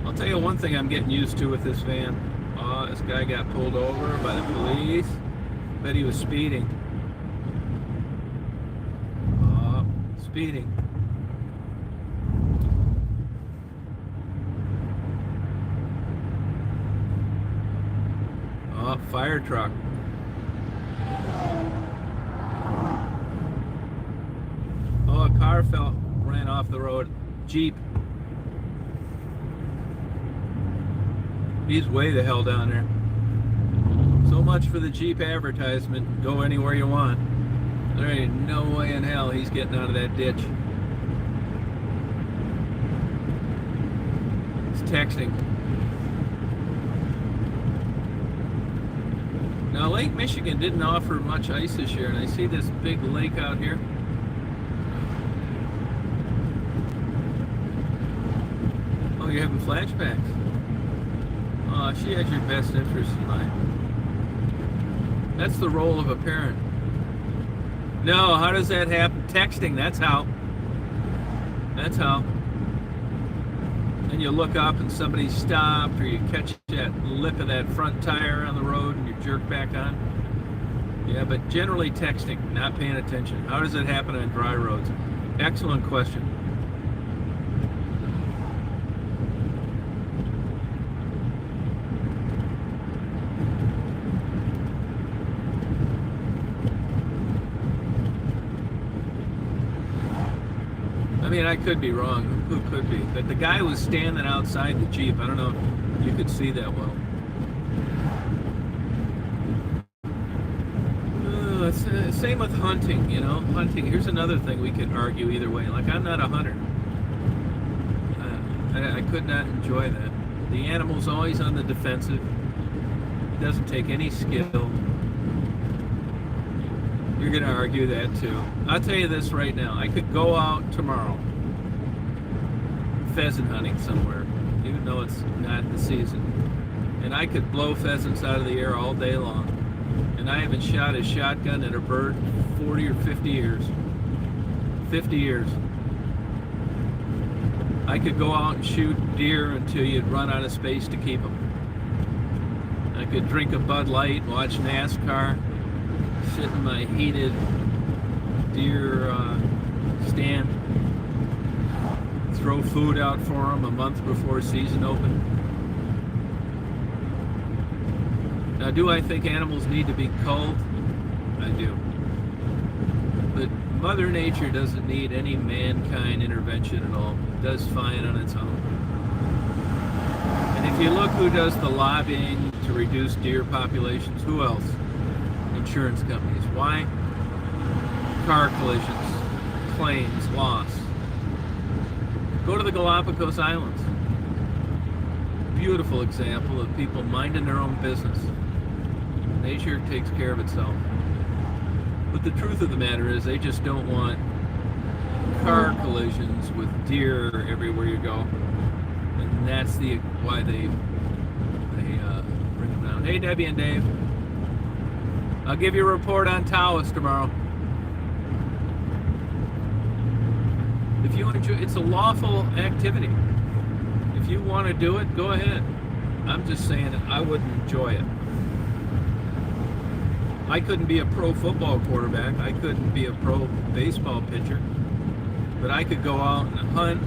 I'll tell you one thing I'm getting used to with this van. Oh, this guy got pulled over by the police. Bet he was speeding. Oh, speeding. Oh, fire truck. Oh, a car ran off the road. Jeep. He's way the hell down there. So much for the Jeep advertisement. Go anywhere you want. There ain't no way in hell he's getting out of that ditch. It's texting. Now, Lake Michigan didn't offer much ice this year, and I see this big lake out here. Oh, you're having flashbacks. Oh, she has your best interest in mind. That's the role of a parent. No, how does that happen? Texting, that's how. That's how. And you look up and somebody stopped, or you catch that lip of that front tire on the road and you jerk back on. Yeah, but generally texting, not paying attention. How does it happen on dry roads? Excellent question. I mean, I could be wrong. Who could be? But the guy was standing outside the Jeep. I don't know if you could see that well. Same with hunting, you know. Hunting. Here's another thing we could argue either way. Like, I'm not a hunter. I could not enjoy that. The animal's always on the defensive. It doesn't take any skill. You're going to argue that too. I'll tell you this right now. I could go out tomorrow pheasant hunting somewhere, even though it's not the season. And I could blow pheasants out of the air all day long. And I haven't shot a shotgun at a bird in 40 or 50 years. 50 years. I could go out and shoot deer until you'd run out of space to keep them. I could drink a Bud Light, watch NASCAR, sit in my heated deer stand, throw food out for them a month before season open. Now, do I think animals need to be culled? I do. But Mother Nature doesn't need any mankind intervention at all. It does fine on its own. And if you look who does the lobbying to reduce deer populations, who else? Insurance companies. Why? Car collisions, claims, loss. Go to the Galapagos Islands. Beautiful example of people minding their own business. Nature takes care of itself. But the truth of the matter is they just don't want car collisions with deer everywhere you go. And that's why they bring them down. Hey, Debbie and Dave. I'll give you a report on Taoist tomorrow. If you enjoy, it's a lawful activity. If you want to do it, go ahead. I'm just saying that I wouldn't enjoy it. I couldn't be a pro football quarterback. I couldn't be a pro baseball pitcher. But I could go out and hunt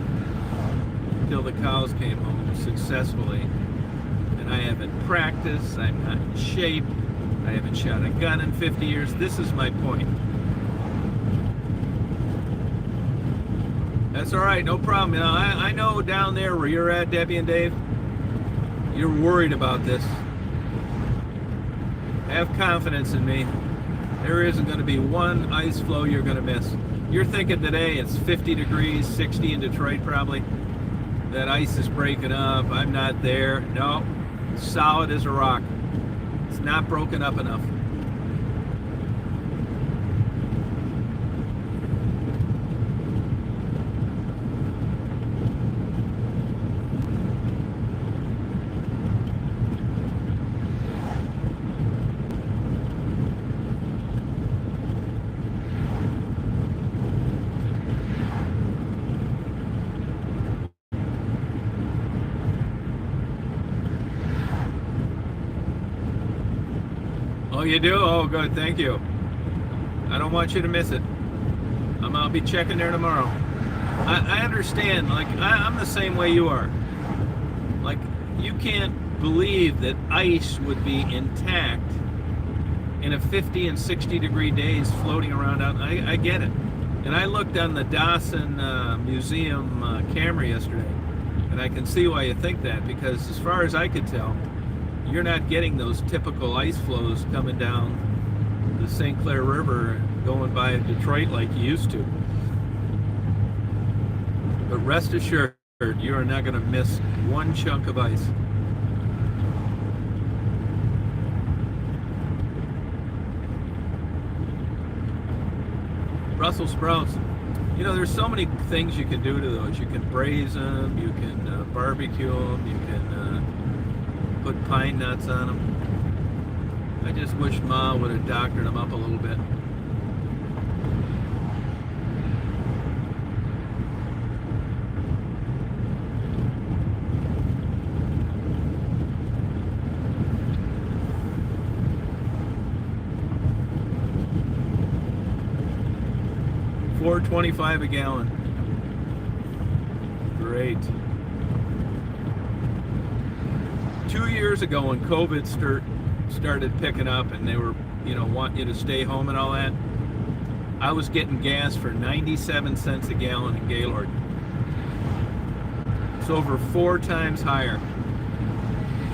until the cows came home successfully. And I haven't practiced. I'm not in shape. I haven't shot a gun in 50 years. This is my point. That's all right, no problem. You know, I know down there where you're at, Debbie and Dave, you're worried about this. Have confidence in me. There isn't going to be one ice flow you're going to miss. You're thinking today it's 50 degrees, 60 in Detroit probably. That ice is breaking up. I'm not there. No, solid as a rock. It's not broken up enough. Oh, you do? Oh, good. Thank you. I don't want you to miss it. I'll be checking there tomorrow. I understand. Like, I'm the same way you are. Like, you can't believe that ice would be intact in a 50 and 60 degree days floating around out. I get it. And I looked on the Dawson Museum camera yesterday, and I can see why you think that, because as far as I could tell, you're not getting those typical ice flows coming down the St. Clair River going by Detroit like you used to. But rest assured, you are not going to miss one chunk of ice. Brussels sprouts. You know, there's so many things you can do to those. You can braise them, you can barbecue them, you can put pine nuts on them. I just wish Ma would have doctored them up a little bit. $4.25 a gallon. Great. 2 years ago when COVID started picking up and they were, wanting you to stay home and all that, I was getting gas for 97 cents a gallon in Gaylord. It's over 4 times higher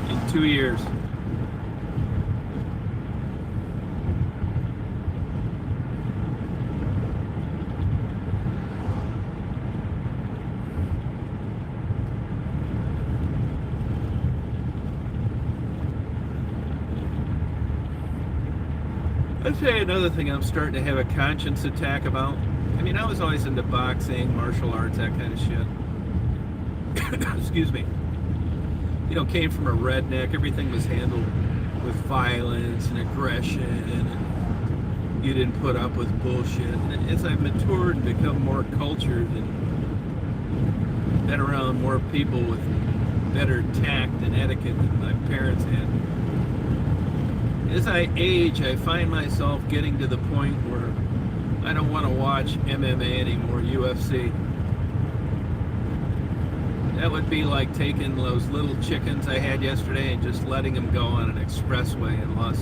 in 2 years. I'd say another thing I'm starting to have a conscience attack about. I mean, I was always into boxing, martial arts, that kind of shit. Excuse me. Came from a redneck. Everything was handled with violence and aggression, and you didn't put up with bullshit. And as I've matured and become more cultured and been around more people with better tact and etiquette than my parents had, as I age, I find myself getting to the point where I don't want to watch MMA anymore, UFC. That would be like taking those little chickens I had yesterday and just letting them go on an expressway in Los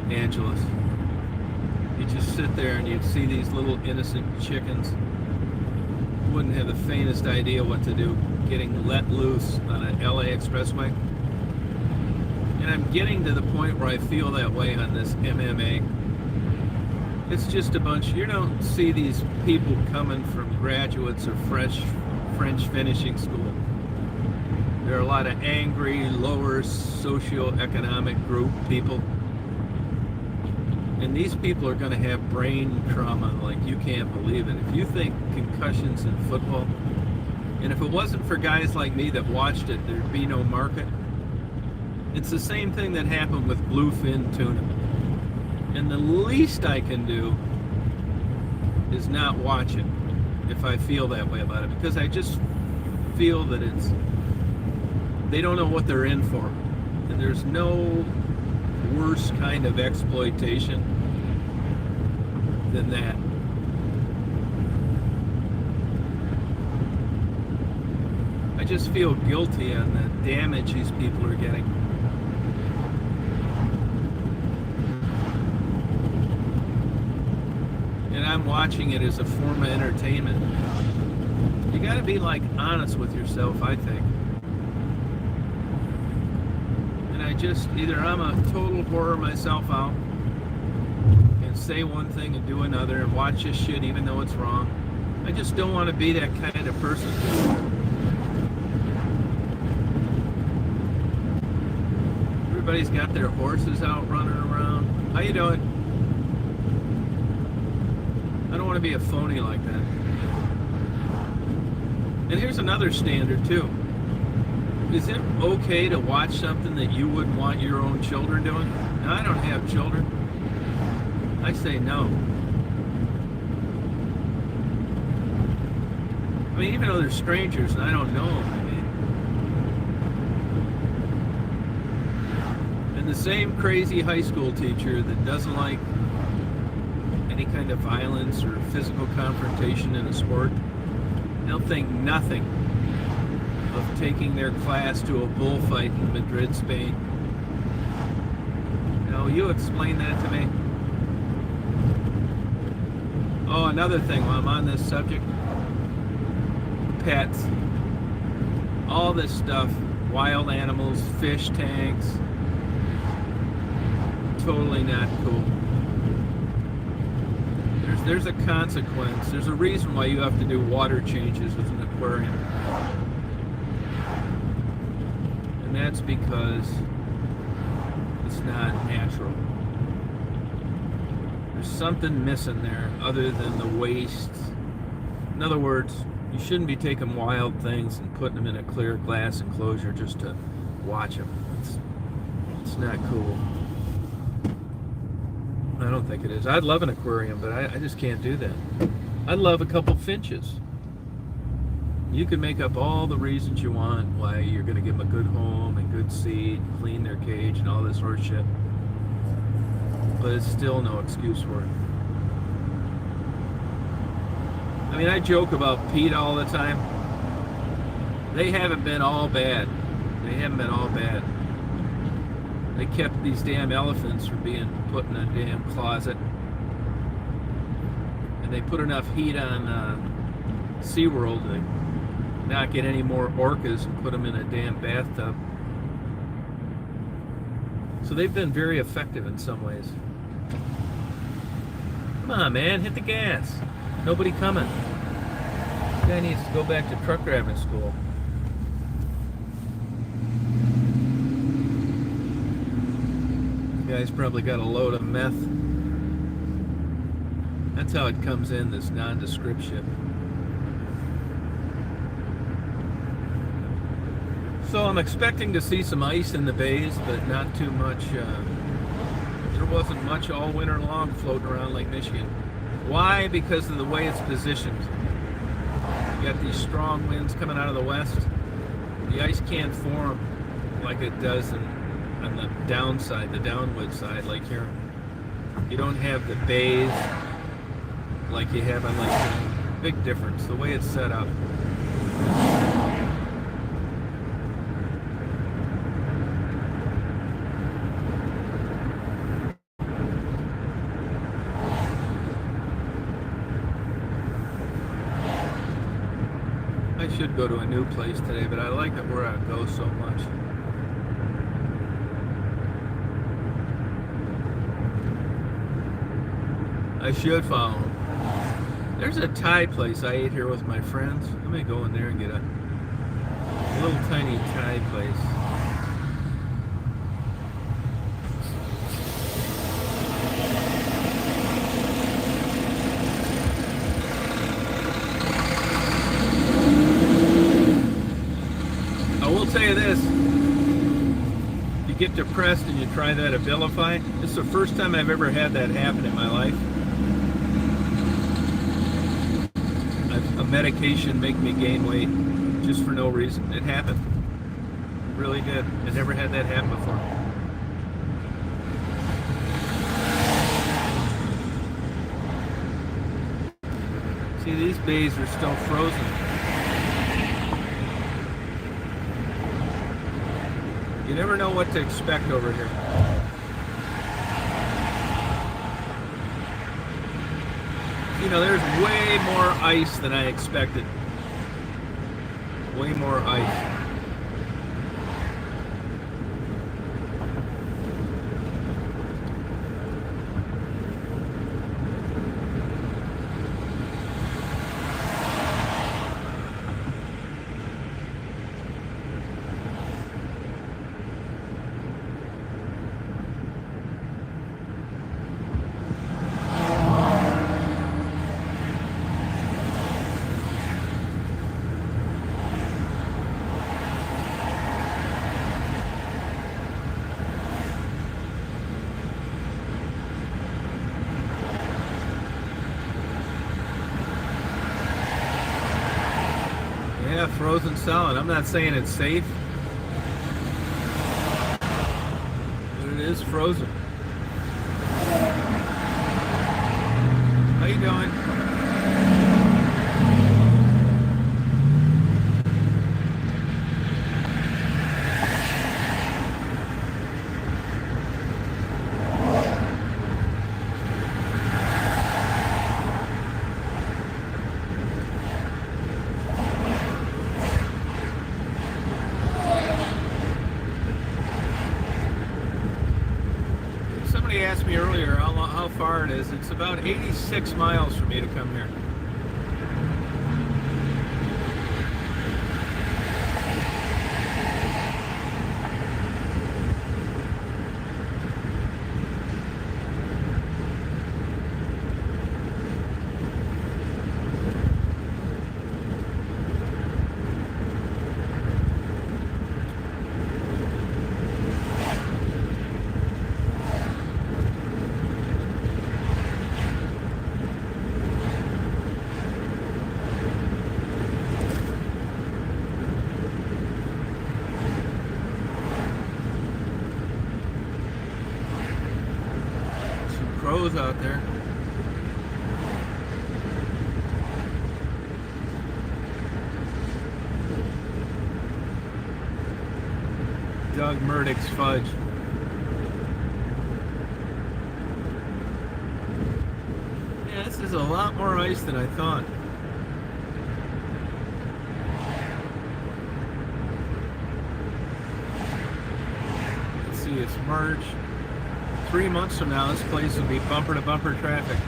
Angeles. You just sit there and you'd see these little innocent chickens, wouldn't have the faintest idea what to do, getting let loose on an LA expressway. And I'm getting to the point where I feel that way on this MMA. It's just a bunch, you don't see these people coming from graduates of French finishing school. There are a lot of angry, lower socioeconomic group people. And these people are going to have brain trauma like you can't believe it. If you think concussions in football, and if it wasn't for guys like me that watched it, there'd be no market. It's the same thing that happened with bluefin tuna. And the least I can do is not watch it if I feel that way about it, because I just feel that they don't know what they're in for. And there's no worse kind of exploitation than that. I just feel guilty on the damage these people are getting. And I'm watching it as a form of entertainment. You gotta be like honest with yourself, I think. And I just, either I'm a total whore myself out and say one thing and do another and watch this shit even though it's wrong. I just don't want to be that kind of person. Everybody's got their horses out running around. How you doing? I don't want to be a phony like that. And here's another standard too. Is it okay to watch something that you wouldn't want your own children doing? Now, I don't have children. I say no. I mean, even though they're strangers and I don't know them, and the same crazy high school teacher that doesn't like any kind of violence or physical confrontation in a sport, they'll think nothing of taking their class to a bullfight in Madrid, Spain. Now, you explain that to me. Oh, another thing while I'm on this subject, pets. All this stuff, wild animals, fish tanks, totally not cool. There's a consequence. There's a reason why you have to do water changes with an aquarium. And that's because it's not natural. There's something missing there other than the waste. In other words, you shouldn't be taking wild things and putting them in a clear glass enclosure just to watch them. It's not cool. I don't think it is. I'd love an aquarium, but I just can't do that. I'd love a couple finches. You can make up all the reasons you want why you're going to give them a good home and good seed, clean their cage and all this horse shit. But it's still no excuse for it. I mean, I joke about PETA all the time. They haven't been all bad. They haven't been all bad. They kept these damn elephants from being put in a damn closet. And they put enough heat on SeaWorld to not get any more orcas and put them in a damn bathtub. So they've been very effective in some ways. Come on, man, hit the gas. Nobody coming. This guy needs to go back to truck driving school. Guy's probably got a load of meth. That's how it comes in, this nondescript shit. So I'm expecting to see some ice in the bays, but not too much. There wasn't much all winter long floating around Lake Michigan. Why? Because of the way it's positioned. You got these strong winds coming out of the west. The ice can't form like it does on the downside, the downwind side, like here. You don't have the bays like you have on Lake Michigan. Big difference, the way it's set up. should go to a new place today, but I like it where I go so much. I should follow him. There's a Thai place I ate here with my friends. I may go in there and get a little tiny Thai place. I will tell you this. You get depressed and you try that Abilify. This is the first time I've ever had that happen in my life. A medication make me gain weight just for no reason. It happened. It really did. I never had that happen before. See, these bays are still frozen. You never know what to expect over here. You know, there's way more ice than I expected. Way more ice. Yeah, frozen solid. I'm not saying it's safe, but it is frozen. How you doing? Somebody asked me earlier how far it is. It's about 86 miles for me to come here. Crows out there. Doug Murdoch's fudge. Yeah, this is a lot more ice than I thought. Let's see, it's March. 3 months from now, this place will be bumper to bumper traffic.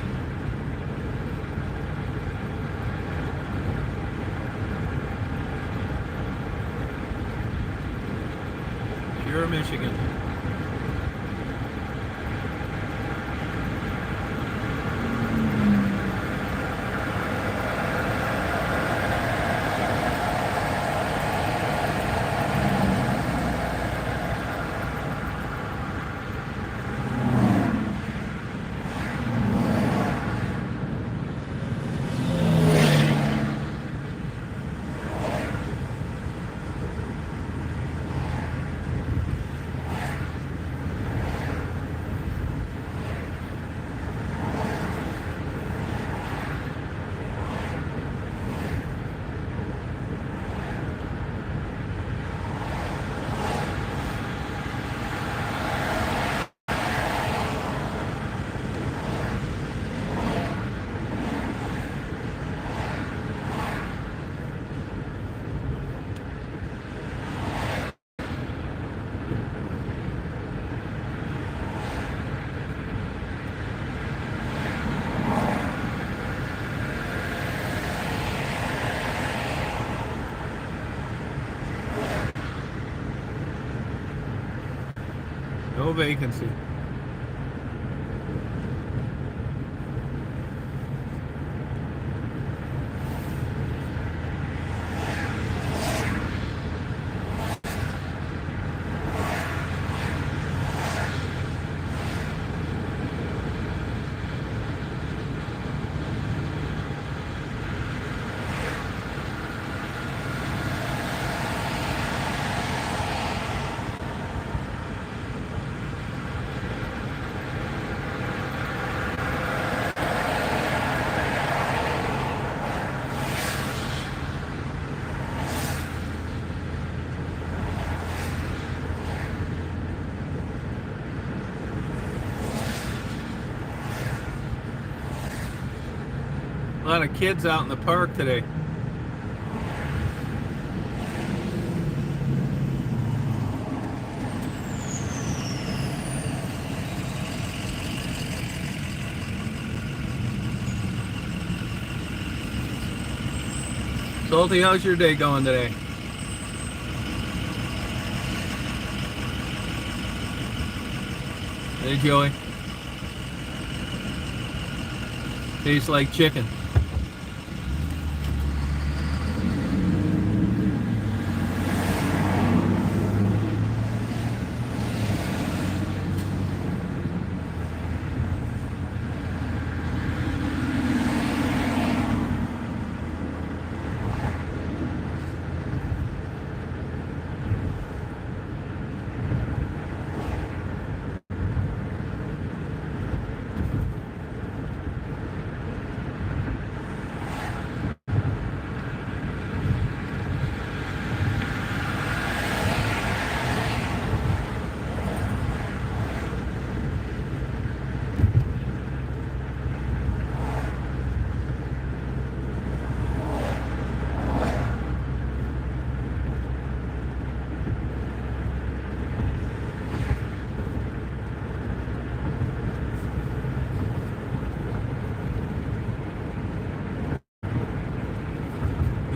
Pure Michigan. No vacancy. A lot of kids out in the park today. Salty, how's your day going today? Hey, Joey. Tastes like chicken.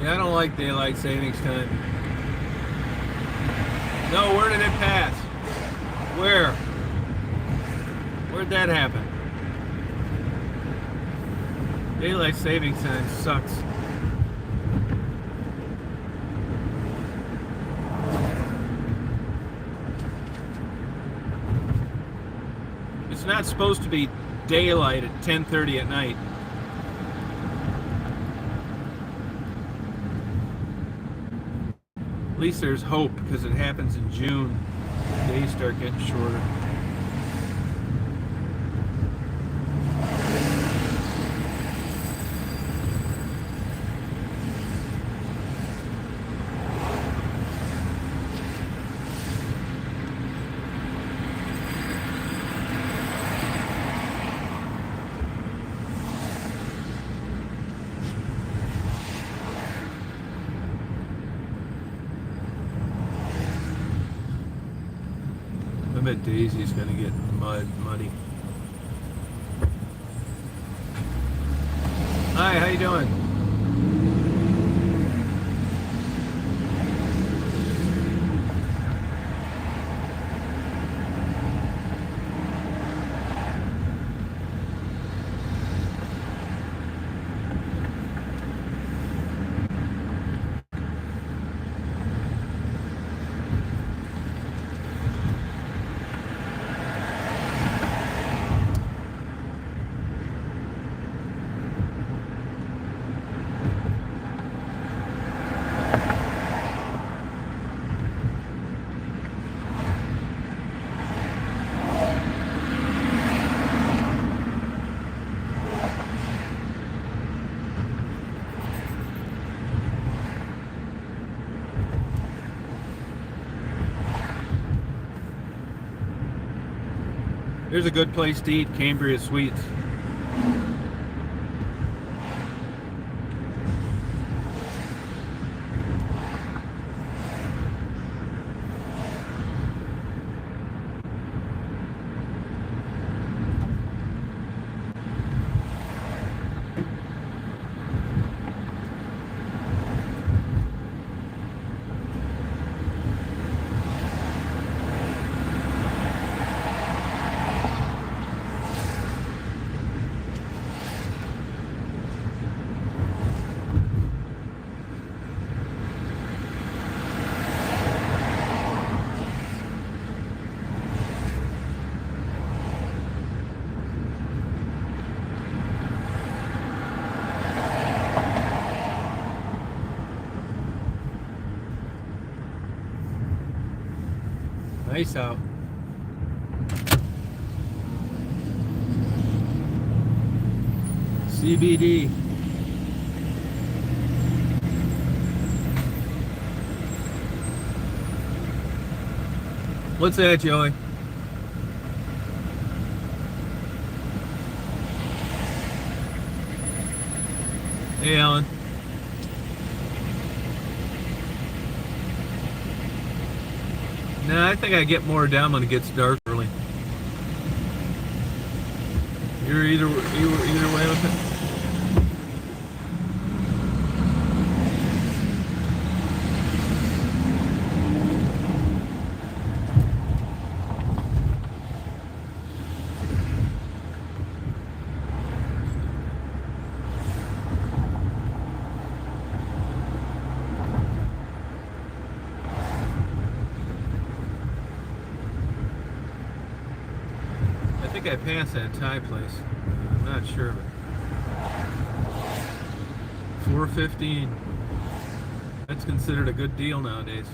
Yeah, I don't like daylight savings time. No, where did it pass? Where? Where'd that happen? Daylight savings time sucks. It's not supposed to be daylight at 10:30 at night. At least there's hope, because it happens in June. Days start getting shorter. I bet Daisy's gonna get muddy. Hi, how you doing? Here's a good place to eat, Cambria Sweets. nice out. CBD. What's that, Joey? Hey, Alan. Nah, I think I get more down when it gets dark early. You're either way with it? I think I passed that Thai place. I'm not sure, but 415. That's considered a good deal nowadays.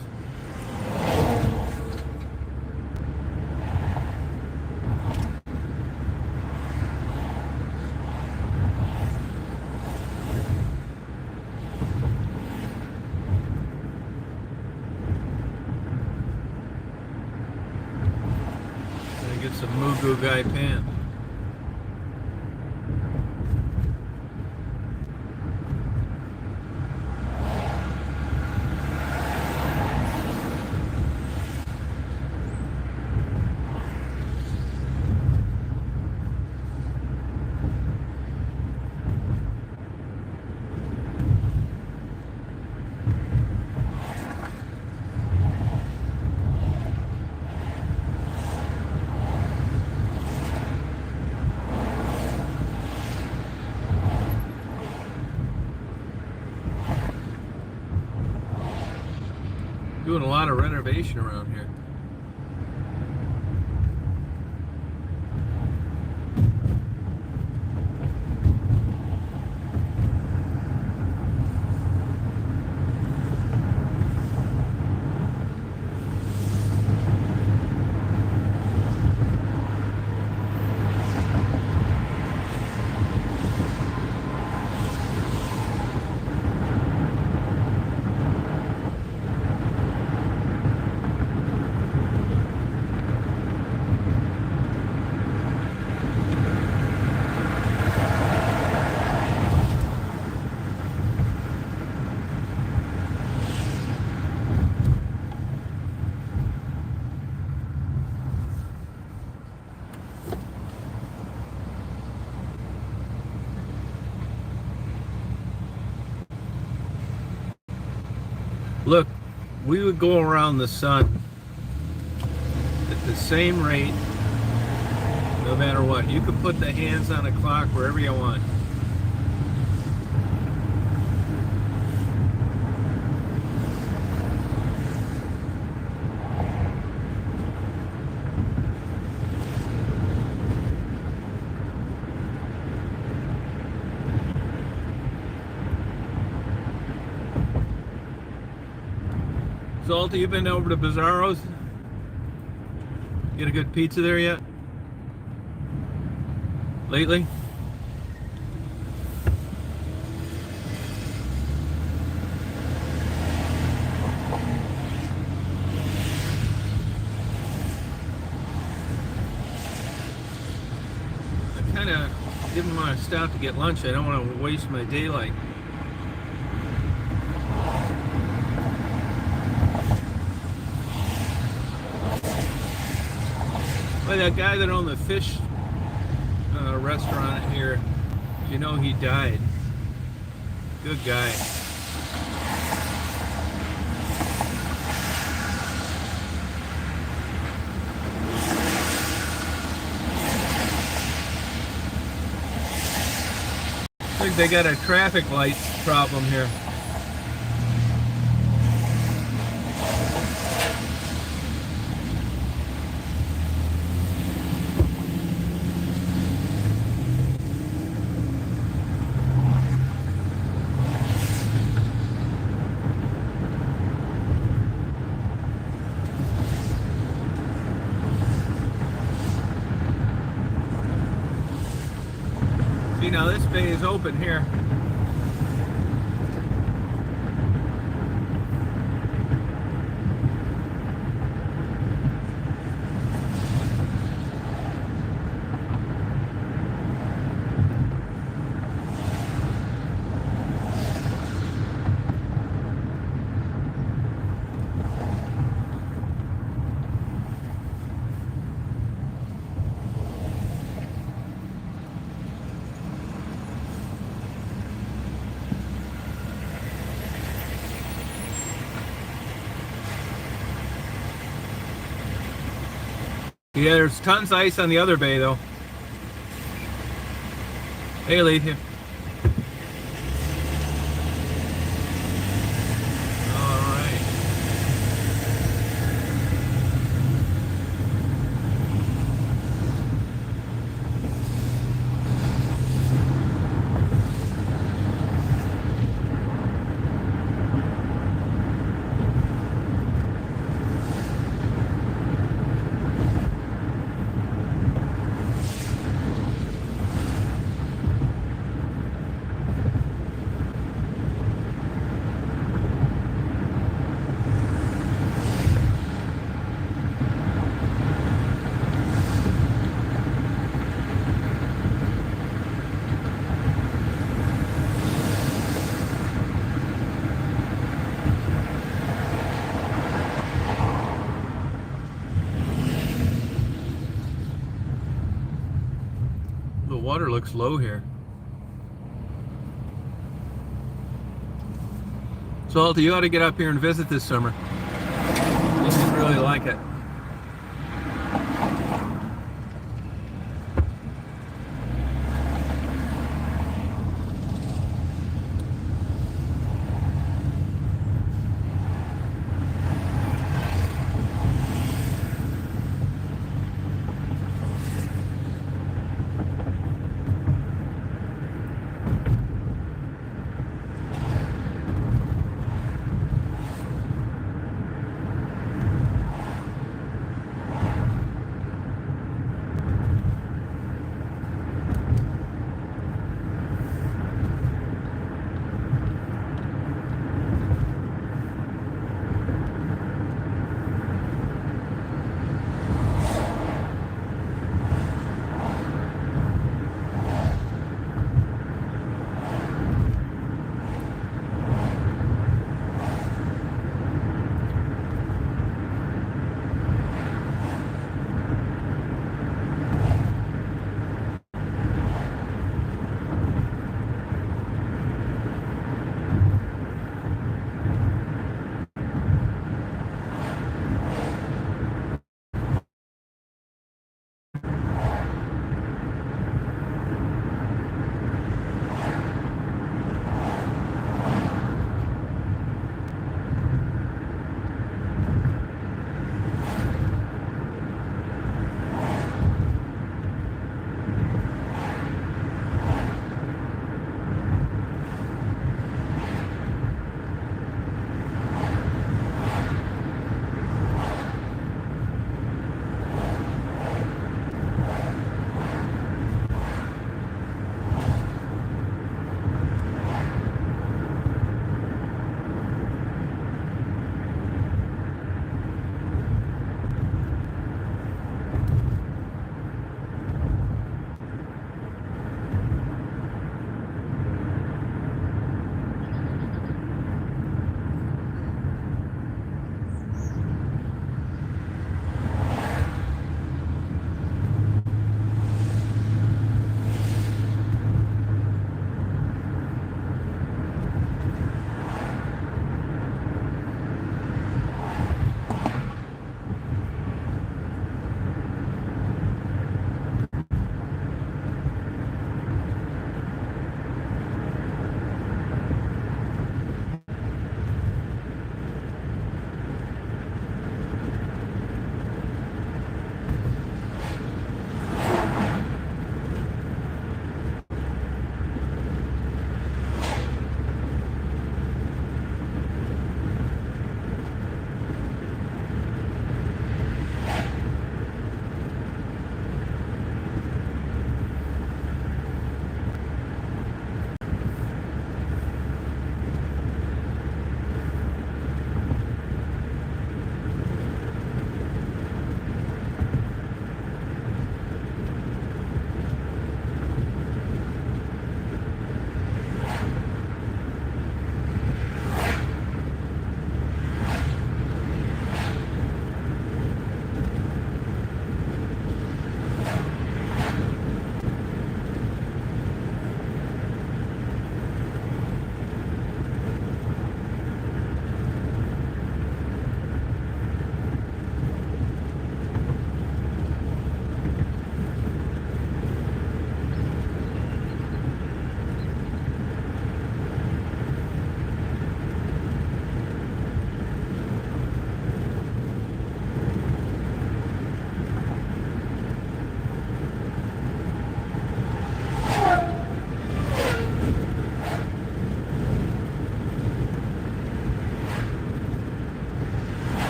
Get some Mugu Gai Pan. Doing a lot of renovation around here. Look, we would go around the sun at the same rate no matter what. You could put the hands on a clock wherever you want. Zolta, you been over to Bizarro's? Get a good pizza there yet? Lately? I kind of didn't want to stop to get lunch. I don't want to waste my daylight. Well, that guy that owned the fish restaurant here, you know, he died. Good guy. I think they got a traffic light problem here. See, now this bay is open here. Yeah, there's tons of ice on the other bay, though. Hey, Alethea. All right. The water looks low here. Salty, you ought to get up here and visit this summer. You'd really like it.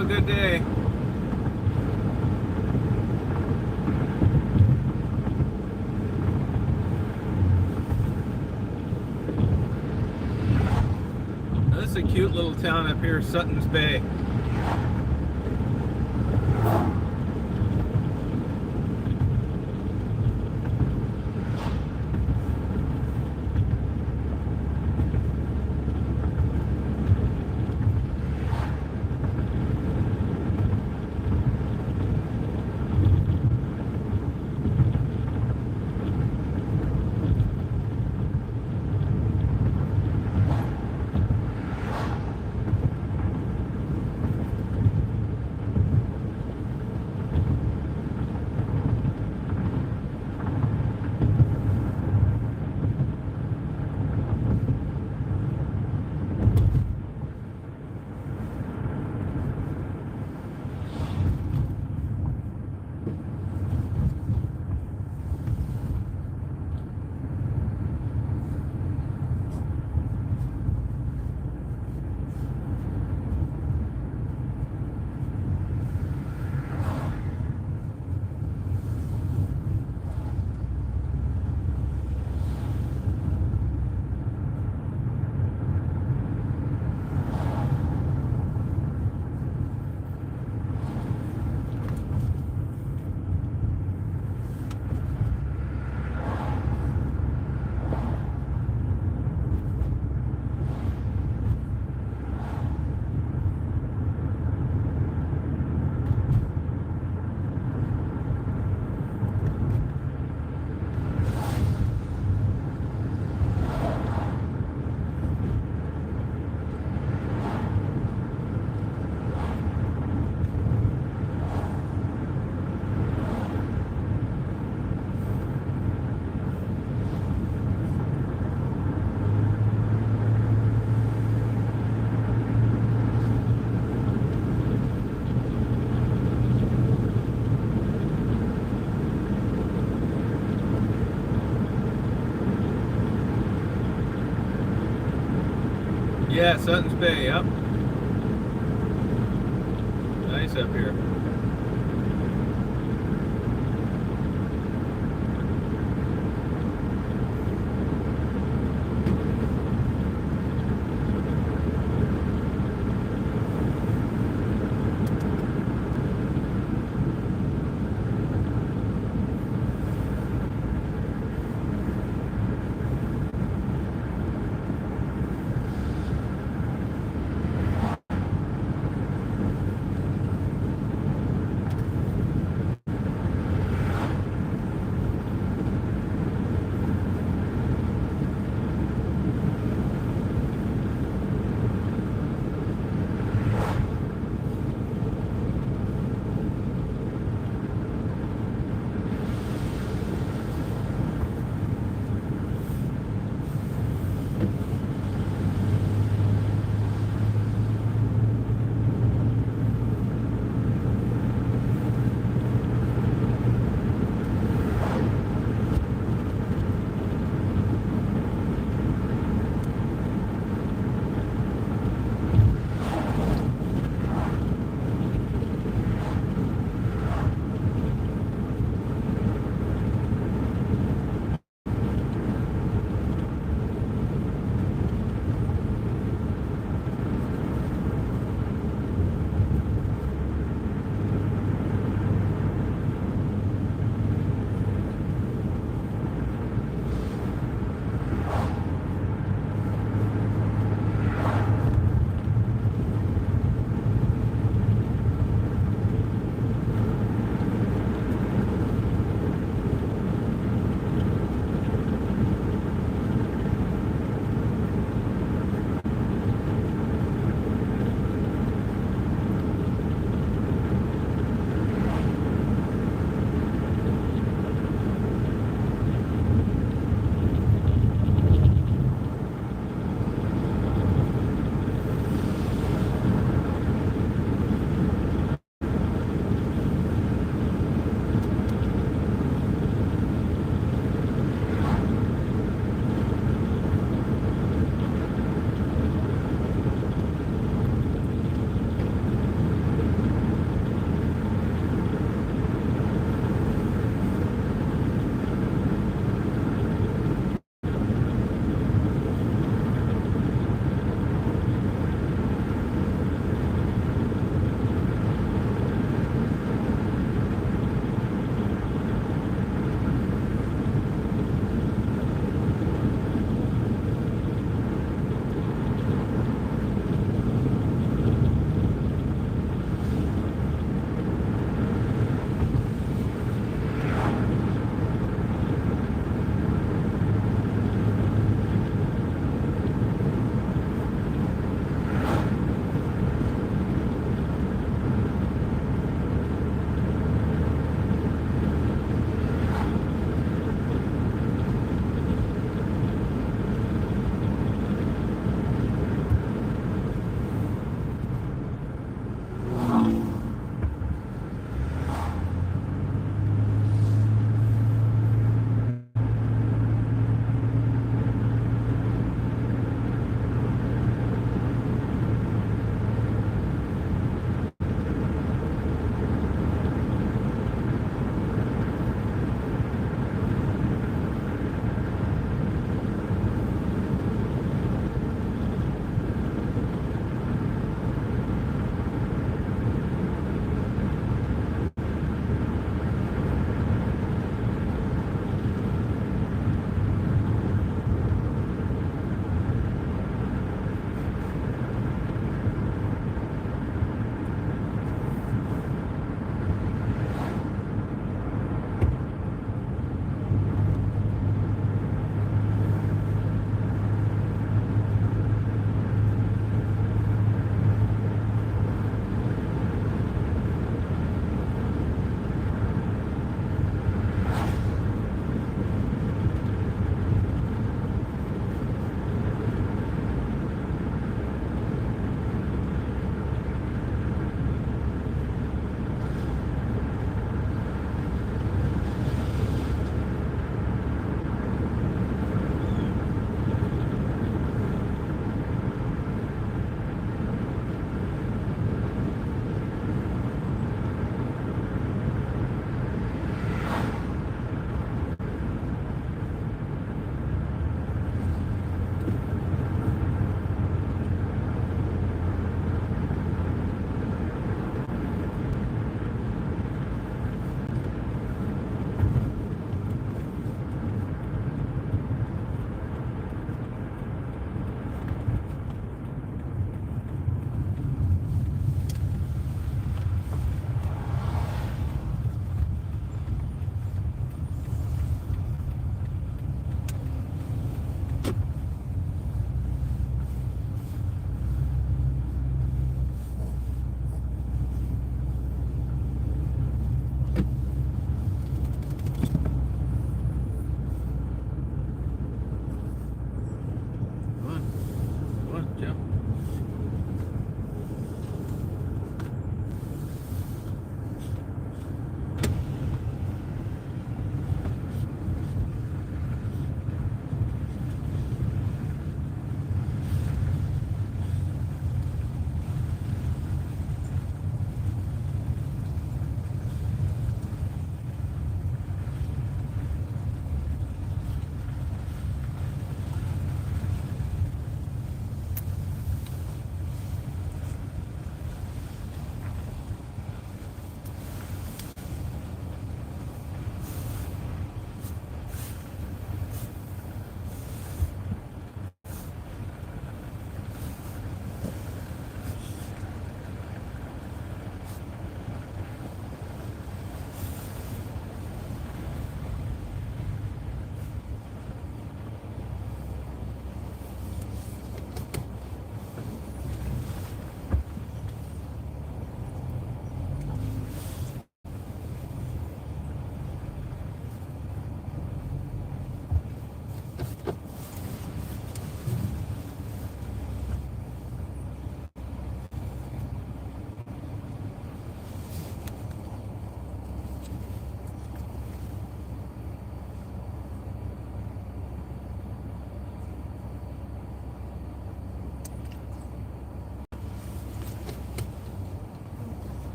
Have a good day. This is a cute little town up here, Sutton's Bay. Yeah, Sutton's Bay, yep. Nice up here.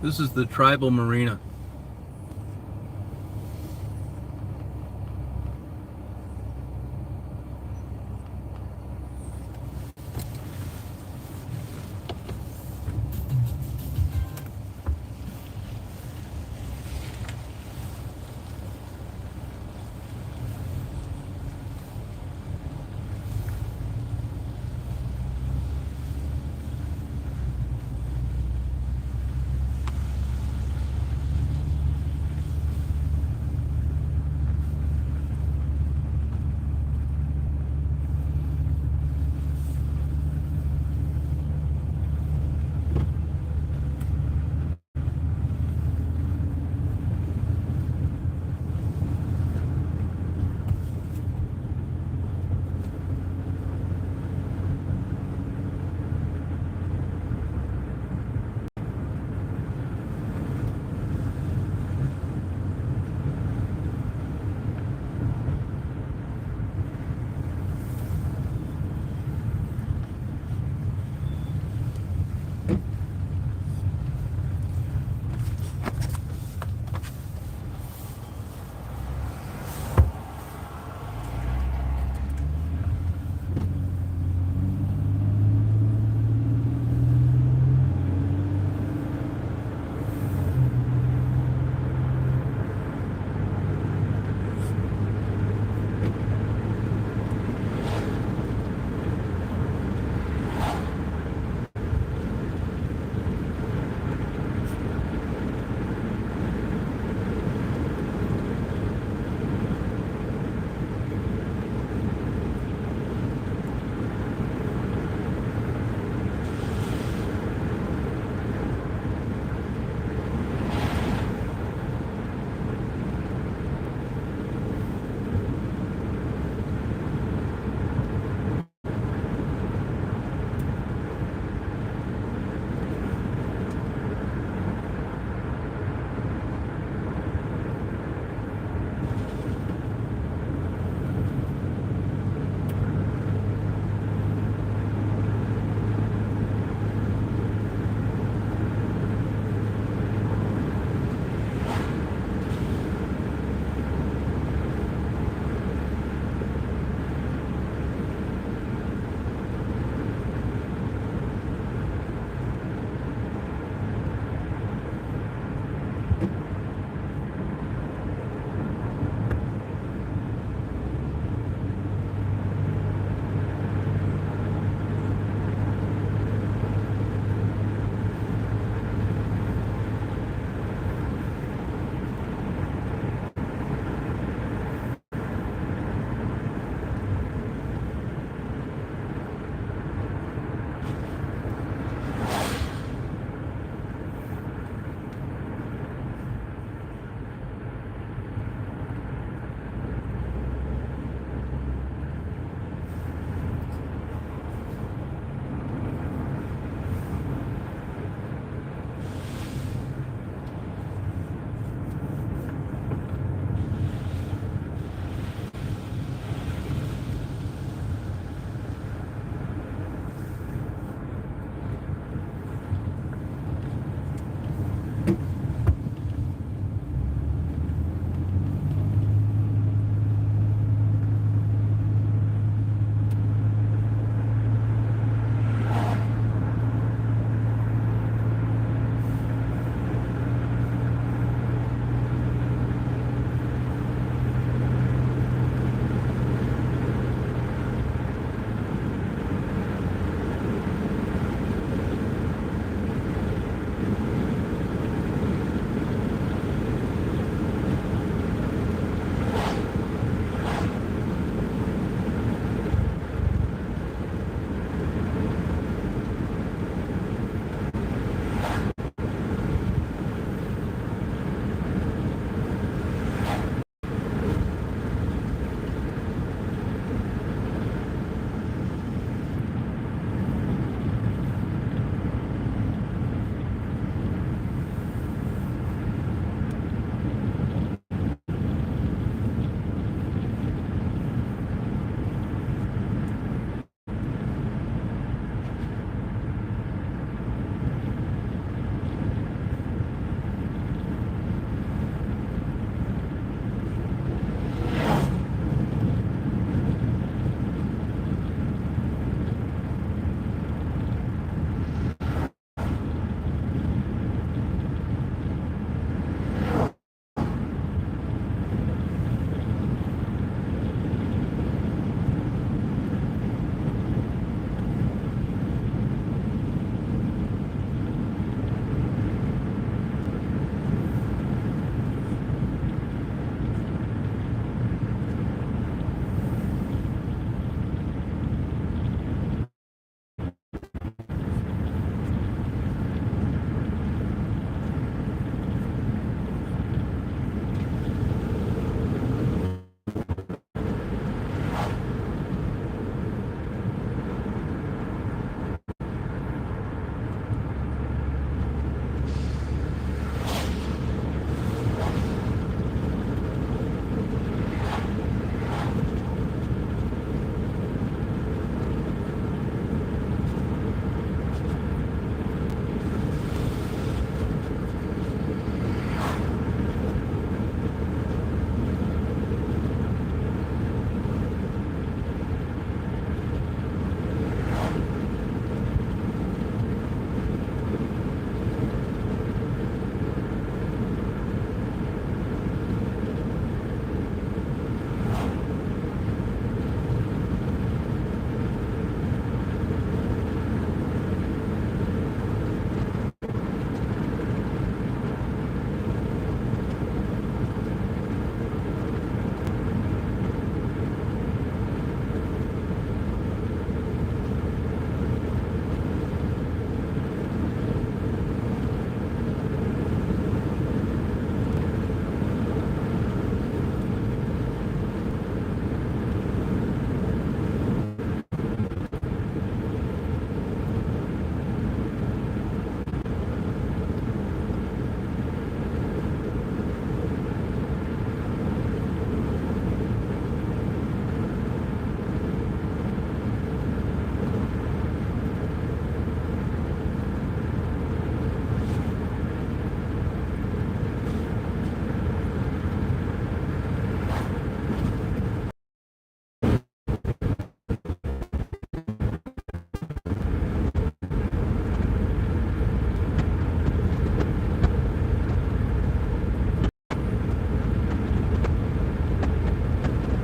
This is the tribal marina.